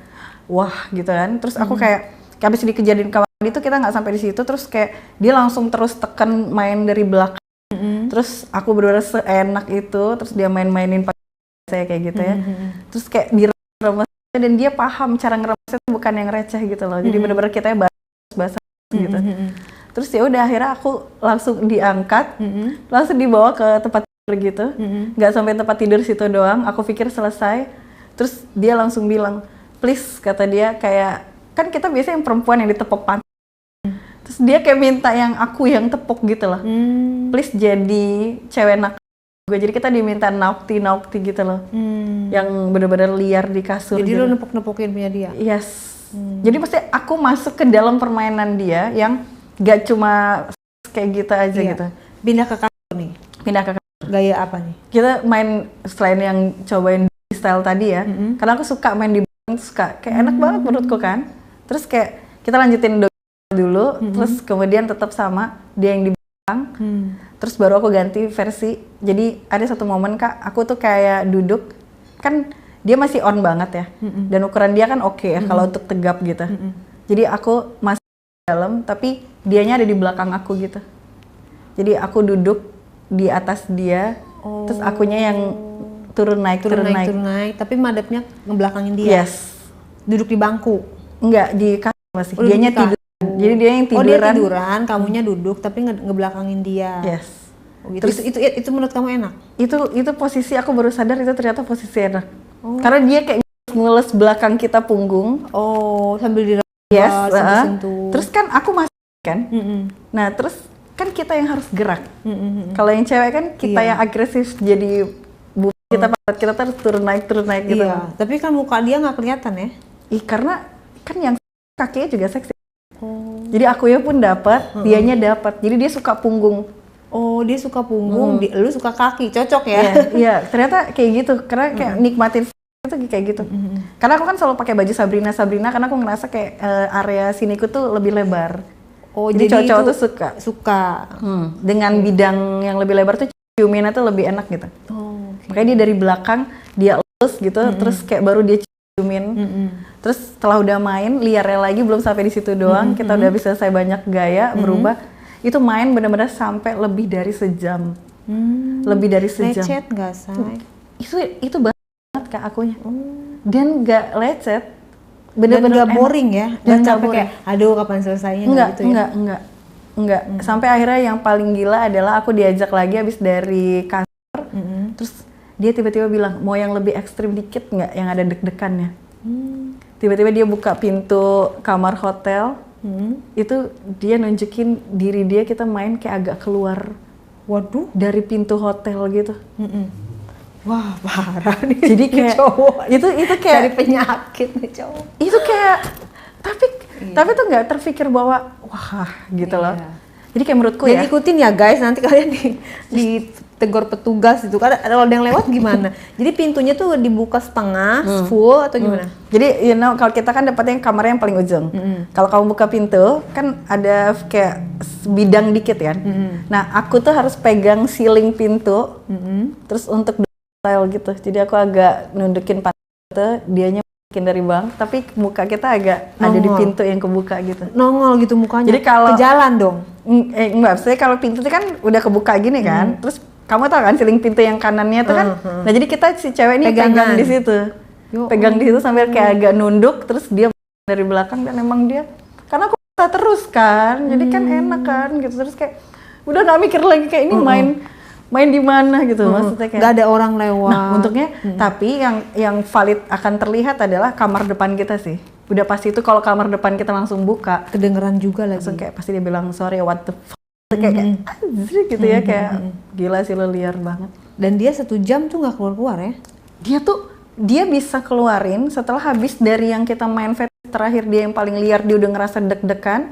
wah gitu kan. Terus aku kayak habis dikejadian kawan itu kita nggak sampai di situ, terus kayak dia langsung terus tekan main dari belakang. Terus aku bener-bener seenak itu, terus dia main-mainin saya kayak gitu ya. Terus kayak diremes dan dia paham cara ngeremesnya itu bukan yang receh gitu loh. Jadi bener-bener kita basah gitu. Terus ya udah akhirnya aku langsung diangkat, langsung dibawa ke tempat tidur gitu. Nggak sampai tempat tidur situ doang, aku pikir selesai. Terus dia langsung bilang, please kata dia kayak, kan kita biasanya yang perempuan yang ditepok pantat. Terus dia kayak minta yang aku yang tepuk gitu loh. Please jadi cewek nakal gue. Jadi kita diminta naughty gitu loh. Yang bener-bener liar di kasur. Jadi gitu. lu nepuk-nepukin punya dia? Yes. Jadi pasti aku masuk ke dalam permainan dia yang gak cuma kayak gitu aja gitu. Pindah ke kasur nih? Pindah ke kasur. Gaya apa nih? Kita main selain yang cobain style tadi ya. Karena aku suka main di belakang, suka kayak enak banget menurutku kan. Terus kayak kita lanjutin dulu, terus kemudian tetap sama dia yang di belakang. Terus baru aku ganti versi. Jadi ada satu momen Kak, aku tuh kayak duduk, kan dia masih on banget ya. Dan ukuran dia kan oke ya kalau untuk tegap gitu. Jadi aku masih di dalam, tapi dianya ada di belakang aku gitu. Jadi aku duduk di atas dia, terus akunya yang turun naik. Tapi madepnya ngebelakangin dia. Yes. Duduk di bangku. Enggak, di kasur masih. Dianya tidur. Jadi dia yang tiduran. Oh dia tiduran, kamunya duduk tapi ngebelakangin dia. Yes. Oh, gitu. Terus itu menurut kamu enak? Itu posisi aku baru sadar itu ternyata posisi enak. Karena dia kayak ngeles belakang kita punggung. Oh, sambil dirawat. Yes. Sentuh. Terus kan aku masih kan. Nah terus kan kita yang harus gerak. Kalau yang cewek kan kita yang agresif jadi kita terus turun naik gitu. Iya. Tapi kan muka dia nggak kelihatan ya? Karena kan yang kakinya juga seksi. Jadi akunya pun dapat, dianya dapat. Jadi dia suka punggung. Oh, dia suka punggung, lu suka kaki, cocok ya? Iya, ternyata kayak gitu. Karena kayak nikmatin itu kayak gitu. Karena aku kan selalu pakai baju Sabrina karena aku ngerasa kayak area siniku tuh lebih lebar. Oh, jadi cowok-cowok tuh suka. Dengan bidang yang lebih lebar tuh ciuminnya tuh lebih enak gitu. Makanya dia dari belakang dia elus gitu, terus kayak baru dia ciumin. Terus setelah udah main liarnya lagi belum sampai di situ doang, kita udah bisa selesai banyak gaya berubah. Itu main benar-benar sampai lebih dari sejam. Lebih dari sejam. Lecet nggak, Say? Itu banget Kak akunya. Dan nggak lecet. Bener-bener nggak boring ya? Dan capek kayak, aduh kapan selesainya gitu ya? Enggak. Sampai akhirnya yang paling gila adalah aku diajak lagi habis dari kantor. Terus dia tiba-tiba bilang, mau yang lebih ekstrim dikit nggak? Yang ada deg-degannya. Tiba-tiba dia buka pintu kamar hotel. Itu dia nunjukin diri dia, kita main kayak agak keluar. Waduh. Dari pintu hotel gitu. Wah parah nih. Jadi kayak cowok. Itu kayak dari penyakit nih cowok. Itu kayak tapi tuh nggak terpikir bahwa wah gitu loh. Jadi kayak menurutku ya. Jadi ikutin ya guys, nanti kalian ditegur petugas itu kan kalau ada yang lewat gimana. Jadi pintunya tuh dibuka setengah full atau gimana? Jadi kalau kita kan dapetnya kamarnya yang paling ujung. Kalau kamu buka pintu kan ada kayak bidang dikit kan. Nah aku tuh harus pegang ceiling pintu. Terus untuk style gitu. Jadi aku agak nundukin pantat, dianya mungkin dari bang, tapi muka kita agak ada di pintu yang kebuka gitu. Nongol gitu mukanya. Jadi kalau ke jalan dong. Enggak, saya kalau pintu itu kan udah kebuka gini kan. Terus kamu tahu kan ceiling pintu yang kanannya itu kan. Nah, jadi kita si cewek ini pegang di situ. Pegang di situ sambil kayak agak nunduk, terus dia dari belakang dan emang dia karena aku bisa terus kan. Jadi kan enak kan gitu. Terus kayak udah enggak mikir lagi kayak ini main di mana gitu, maksudnya kayak nggak ada orang lewat. Nah untungnya tapi yang valid akan terlihat adalah kamar depan kita sih. Udah pasti itu kalau kamar depan kita langsung buka kedengeran juga lagi. Langsung kayak pasti dia bilang sorry what the fuck kayak anjir gitu ya kayak gila sih lo liar banget. Dan dia 1 jam tuh nggak keluar ya? Dia bisa keluarin setelah habis dari yang kita main terakhir dia yang paling liar, dia udah ngerasa deg-degan.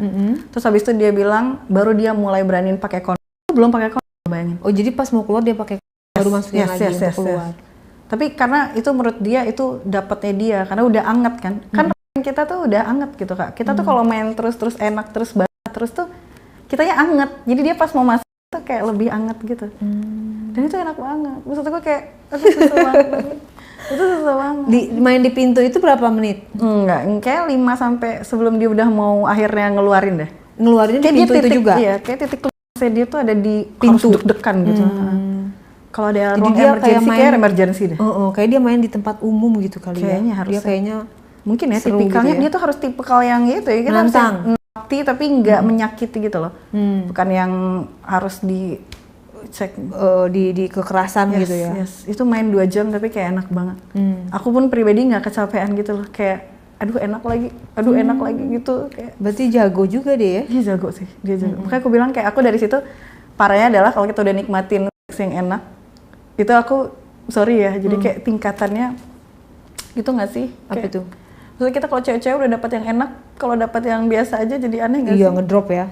Terus habis itu dia bilang baru dia mulai beraniin pakai kondom. Belum pakai kondom. Bayangin. Oh jadi pas mau keluar dia pakai baru masukin lagi untuk keluar. Tapi karena itu menurut dia itu dapatnya dia karena udah anget kan. Kan kita tuh udah anget gitu Kak. Kita tuh kalau main terus enak terus banget terus tuh kitanya anget. Jadi dia pas mau masuk tuh kayak lebih anget gitu. Dan itu enak banget. Maksud aku kayak susah banget. Itu susah banget. Main di pintu itu berapa menit? Enggak, kayak 5 sampai sebelum dia udah mau akhirnya ngeluarin deh. Ngeluarin di pintu itu juga? Iya, kayak titik dia tuh ada di pintu deg-degan gitu. Kalau ada ruang emergency kayak emergency deh. Kayak dia main di tempat umum gitu kali kayaknya ya. Harusnya. Dia kayaknya mungkin ya tipikalnya gitu ya? Dia tuh harus tipikal yang gitu ya. Kita nantang. Harus tapi nggak menyakiti gitu loh. Bukan yang harus di cek di kekerasan gitu ya. Itu main 2 jam tapi kayak enak banget. Aku pun pribadi nggak kecapean gitu loh. Kayak aduh enak lagi gitu kayak. Berarti jago juga dia ya? Dia jago sih, dia jago. Makanya aku bilang kayak aku dari situ parahnya adalah kalau kita udah nikmatin seks yang enak itu aku sorry ya jadi kayak tingkatannya gitu nggak sih? Apa itu? Maksudnya kita kalau cewek-cewek udah dapat yang enak, kalau dapat yang biasa aja jadi aneh nggak sih? Iya ngedrop ya.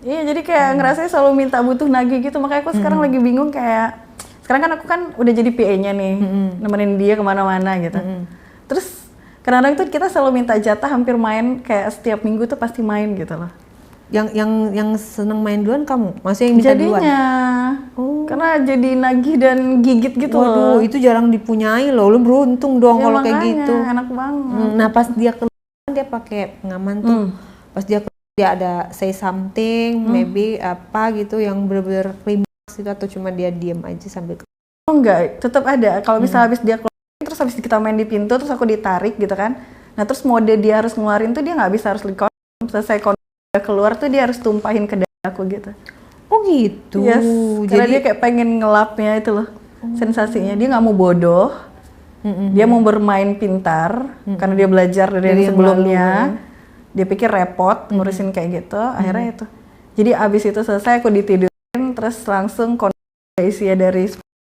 Iya jadi kayak ngerasanya selalu minta butuh nagih gitu, makanya aku sekarang lagi bingung kayak sekarang kan aku kan udah jadi PA-nya nih, nemenin dia kemana-mana gitu. Terus kadang-kadang tuh kita selalu minta jatah hampir main kayak setiap minggu tuh pasti main gitu loh. Yang seneng main duluan kamu? Maksudnya yang minta duluan? Jadinya, karena jadi nagih dan gigit gitu Waduh, loh. itu jarang dipunyai loh. Lu beruntung dong kalau kayak gitu. Enak banget. Nah pas dia keluar dia pakai pengaman tuh. Pas dia keluar dia ada say something, maybe apa gitu yang bener-bener klimaks itu atau cuma dia diem aja sambil. Oh enggak, tetap ada. Kalau misalnya habis dia keluar, terus habis kita main di pintu, terus aku ditarik gitu kan. Nah terus mode dia harus ngeluarin tuh dia nggak bisa harus selesai keluar tuh dia harus tumpahin ke dada aku gitu. Oh gitu. Yes, karena dia kayak pengen ngelapnya itu loh, sensasinya. Dia nggak mau bodoh, dia mau bermain pintar, karena dia belajar dari yang sebelumnya. Dia pikir repot ngurusin kayak gitu, akhirnya itu. Jadi abis itu selesai aku ditidurin, terus langsung kondisinya dari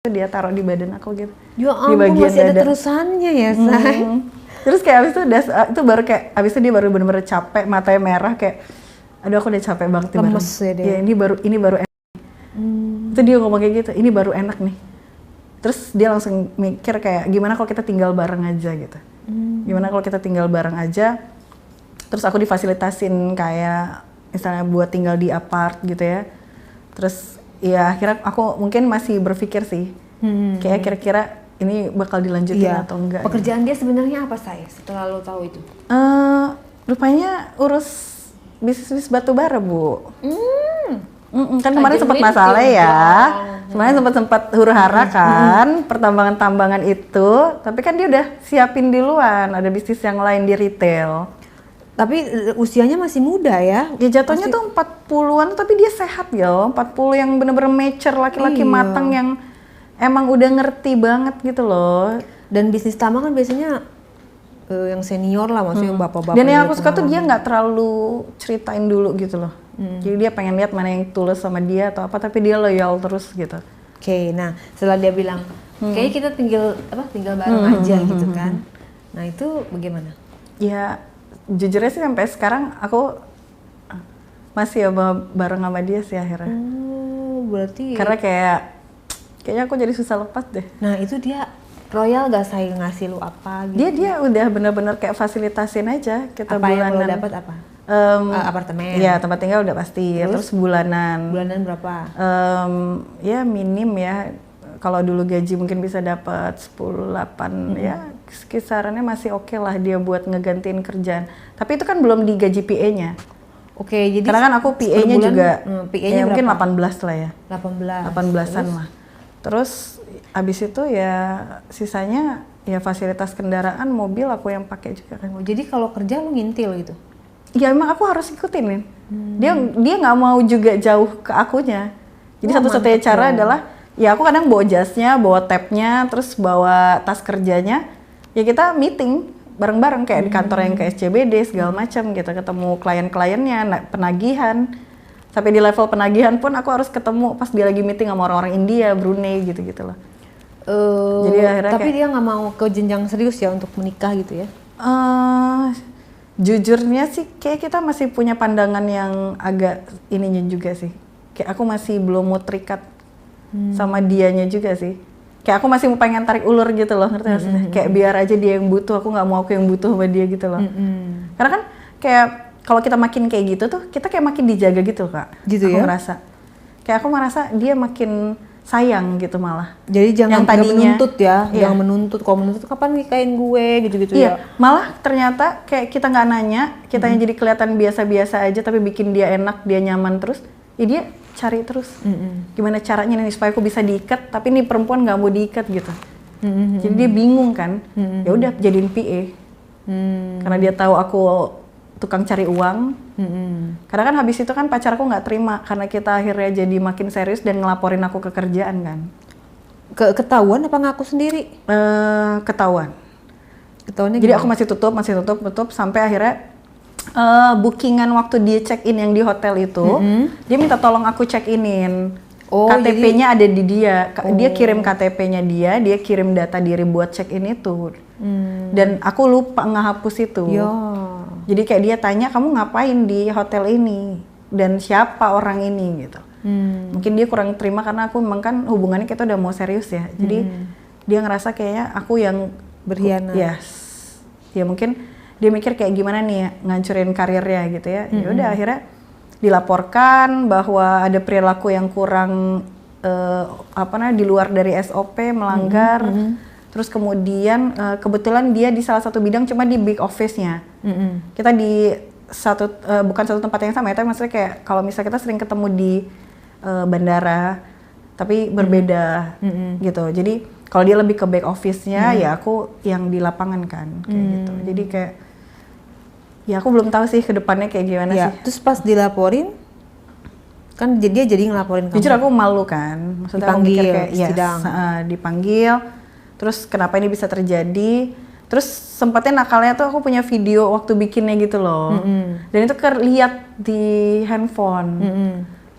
dia taruh di badan aku gitu. Ya di ampun, bagian masih ada dada. terusannya ya, Say. Terus kayak abis itu baru kayak abis itu dia baru bener-bener capek, matanya merah kayak, aduh aku udah capek banget nih. Lemes ya dia. Ya ini baru enak. Itu dia ngomong kayak gitu, ini baru enak nih. Terus dia langsung mikir kayak gimana kalau kita tinggal bareng aja gitu. Gimana kalau kita tinggal bareng aja. Terus aku difasilitasin kayak misalnya buat tinggal di apart gitu ya. Terus ya akhirnya aku mungkin masih berpikir sih, kayak kira-kira ini bakal dilanjutin atau enggak. Pekerjaan dia sebenarnya apa, Say? Setelah lo tahu itu? Rupanya urus bisnis batu bara, Bu. Kan kemarin sempat masalah ya. Kemarin sempat huru-hara kan, pertambangan-tambangan itu. Tapi kan dia udah siapin di luar, ada bisnis yang lain di retail. Tapi usianya masih muda ya? Ya jatuhnya tuh 40-an tapi dia sehat ya. 40 yang bener-bener mature, laki-laki matang yang emang udah ngerti banget gitu loh. Dan bisnis tambang kan biasanya yang senior lah, maksudnya bapak-bapak. Dan yang aku suka tuh dia nggak terlalu ceritain dulu gitu loh. Jadi dia pengen lihat mana yang tulus sama dia atau apa, tapi dia loyal terus gitu. Oke, nah setelah dia bilang, kayaknya kita tinggal bareng aja gitu kan. Nah itu bagaimana? Ya jujurnya sih sampai sekarang aku masih bareng sama dia sih akhirnya. Berarti karena kayaknya aku jadi susah lepas deh. Nah itu dia royal gak saya ngasih lu apa gitu? Dia udah bener-bener kayak fasilitasin aja kita apa bulanan. Apa yang lo dapat apa? Apartemen? Iya, tempat tinggal udah pasti. Terus bulanan. Bulanan berapa? Ya minim ya. Kalau dulu gaji mungkin bisa dapat 10-8 ya kisarannya masih oke lah dia buat ngegantiin kerjaan. Tapi itu kan belum digaji PA-nya. Oke, jadi karena kan aku PA-nya juga PA-nya ya mungkin 18 lah ya. 18-an lah. Terus abis itu ya sisanya ya fasilitas kendaraan, mobil aku yang pakai juga kan. Jadi kalau kerja lu ngintil gitu? Ya emang aku harus ikutin nih. Dia nggak mau juga jauh ke akunya. Jadi satu-satunya cara adalah ya aku kadang bawa jasnya, bawa tabnya, terus bawa tas kerjanya. Ya kita meeting bareng-bareng kayak di kantor yang ke SCBD segala macam gitu, ketemu klien-kliennya, penagihan. Sampai di level penagihan pun aku harus ketemu pas dia lagi meeting sama orang-orang India, Brunei gitu-gitu loh. Jadi akhirnya tapi dia nggak mau ke jenjang serius ya untuk menikah gitu ya? Jujurnya sih kayak kita masih punya pandangan yang agak ininya juga sih. Kayak aku masih belum mau terikat sama dianya juga sih. Kayak aku masih mau pengen tarik ulur gitu loh, ngerti gak sih? Kayak biar aja dia yang butuh, aku nggak mau aku yang butuh sama dia gitu loh. Karena kan kayak kalau kita makin kayak gitu tuh, kita kayak makin dijaga gitu Kak. Gitu aku ya? ngerasa. Kayak aku merasa dia makin sayang gitu malah. Jadi jangan yang tadinya menuntut ya, jangan menuntut. Kalau menuntut kapan nikahin gue gitu-gitu ya. Malah ternyata kayak kita nggak nanya, kita yang jadi kelihatan biasa-biasa aja tapi bikin dia enak, dia nyaman terus. Ya dia cari terus. Gimana caranya nih supaya aku bisa diikat, tapi nih perempuan nggak mau diikat gitu. Jadi dia bingung kan. Ya udah jadiin PA. Karena dia tahu aku tukang cari uang. Karena kan habis itu kan pacarku nggak terima karena kita akhirnya jadi makin serius dan ngelaporin aku ke kerjaan kan. Ketahuan apa ngaku sendiri? Ketahuan. Ketahuannya jadi gimana? aku masih tutup sampai akhirnya bookingan waktu dia check in yang di hotel itu, dia minta tolong aku check inin. KTP-nya ada di dia. Dia kirim KTP-nya dia kirim data diri buat check in itu. Dan aku lupa ngehapus itu. Jadi kayak dia tanya, kamu ngapain di hotel ini? Dan siapa orang ini gitu. Mungkin dia kurang terima karena aku memang kan hubungannya kita udah mau serius ya. Jadi dia ngerasa kayaknya aku yang berkhianat. Yes. Ya mungkin dia mikir kayak gimana nih ngancurin karirnya gitu ya. Ya udah akhirnya dilaporkan bahwa ada perilaku yang kurang di luar dari SOP, melanggar. Terus kemudian kebetulan dia di salah satu bidang cuma di big office-nya. Kita di bukan satu tempat yang sama ya, tapi maksudnya kayak kalau misalnya kita sering ketemu di bandara, tapi berbeda gitu. Jadi kalau dia lebih ke back office-nya, ya aku yang di lapangan kan, kayak gitu. Jadi kayak, ya aku belum tahu sih ke depannya kayak gimana sih. Terus pas dilaporin, kan dia jadi ngelaporin kamu? Jujur aku malu kan, maksudnya aku mikir kayak, sidang. Dipanggil, terus kenapa ini bisa terjadi. Terus sempatnya nakalnya tuh aku punya video waktu bikinnya gitu loh. Dan itu lihat di handphone.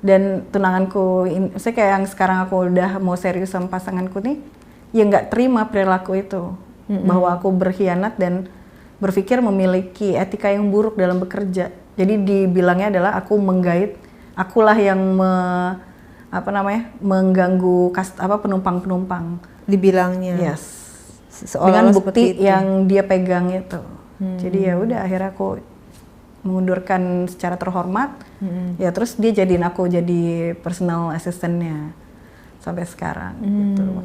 Dan tunanganku, maksudnya kayak yang sekarang aku udah mau serius sama pasanganku nih, ya nggak terima perilaku itu. Bahwa aku berkhianat dan berpikir memiliki etika yang buruk dalam bekerja. Jadi dibilangnya adalah aku menggait, akulah yang mengganggu penumpang-penumpang. Dibilangnya. Yes. Dengan bukti yang dia pegang itu. Jadi ya udah akhirnya aku mengundurkan secara terhormat. Ya terus dia jadiin aku jadi personal assistant-nya sampai sekarang gitu.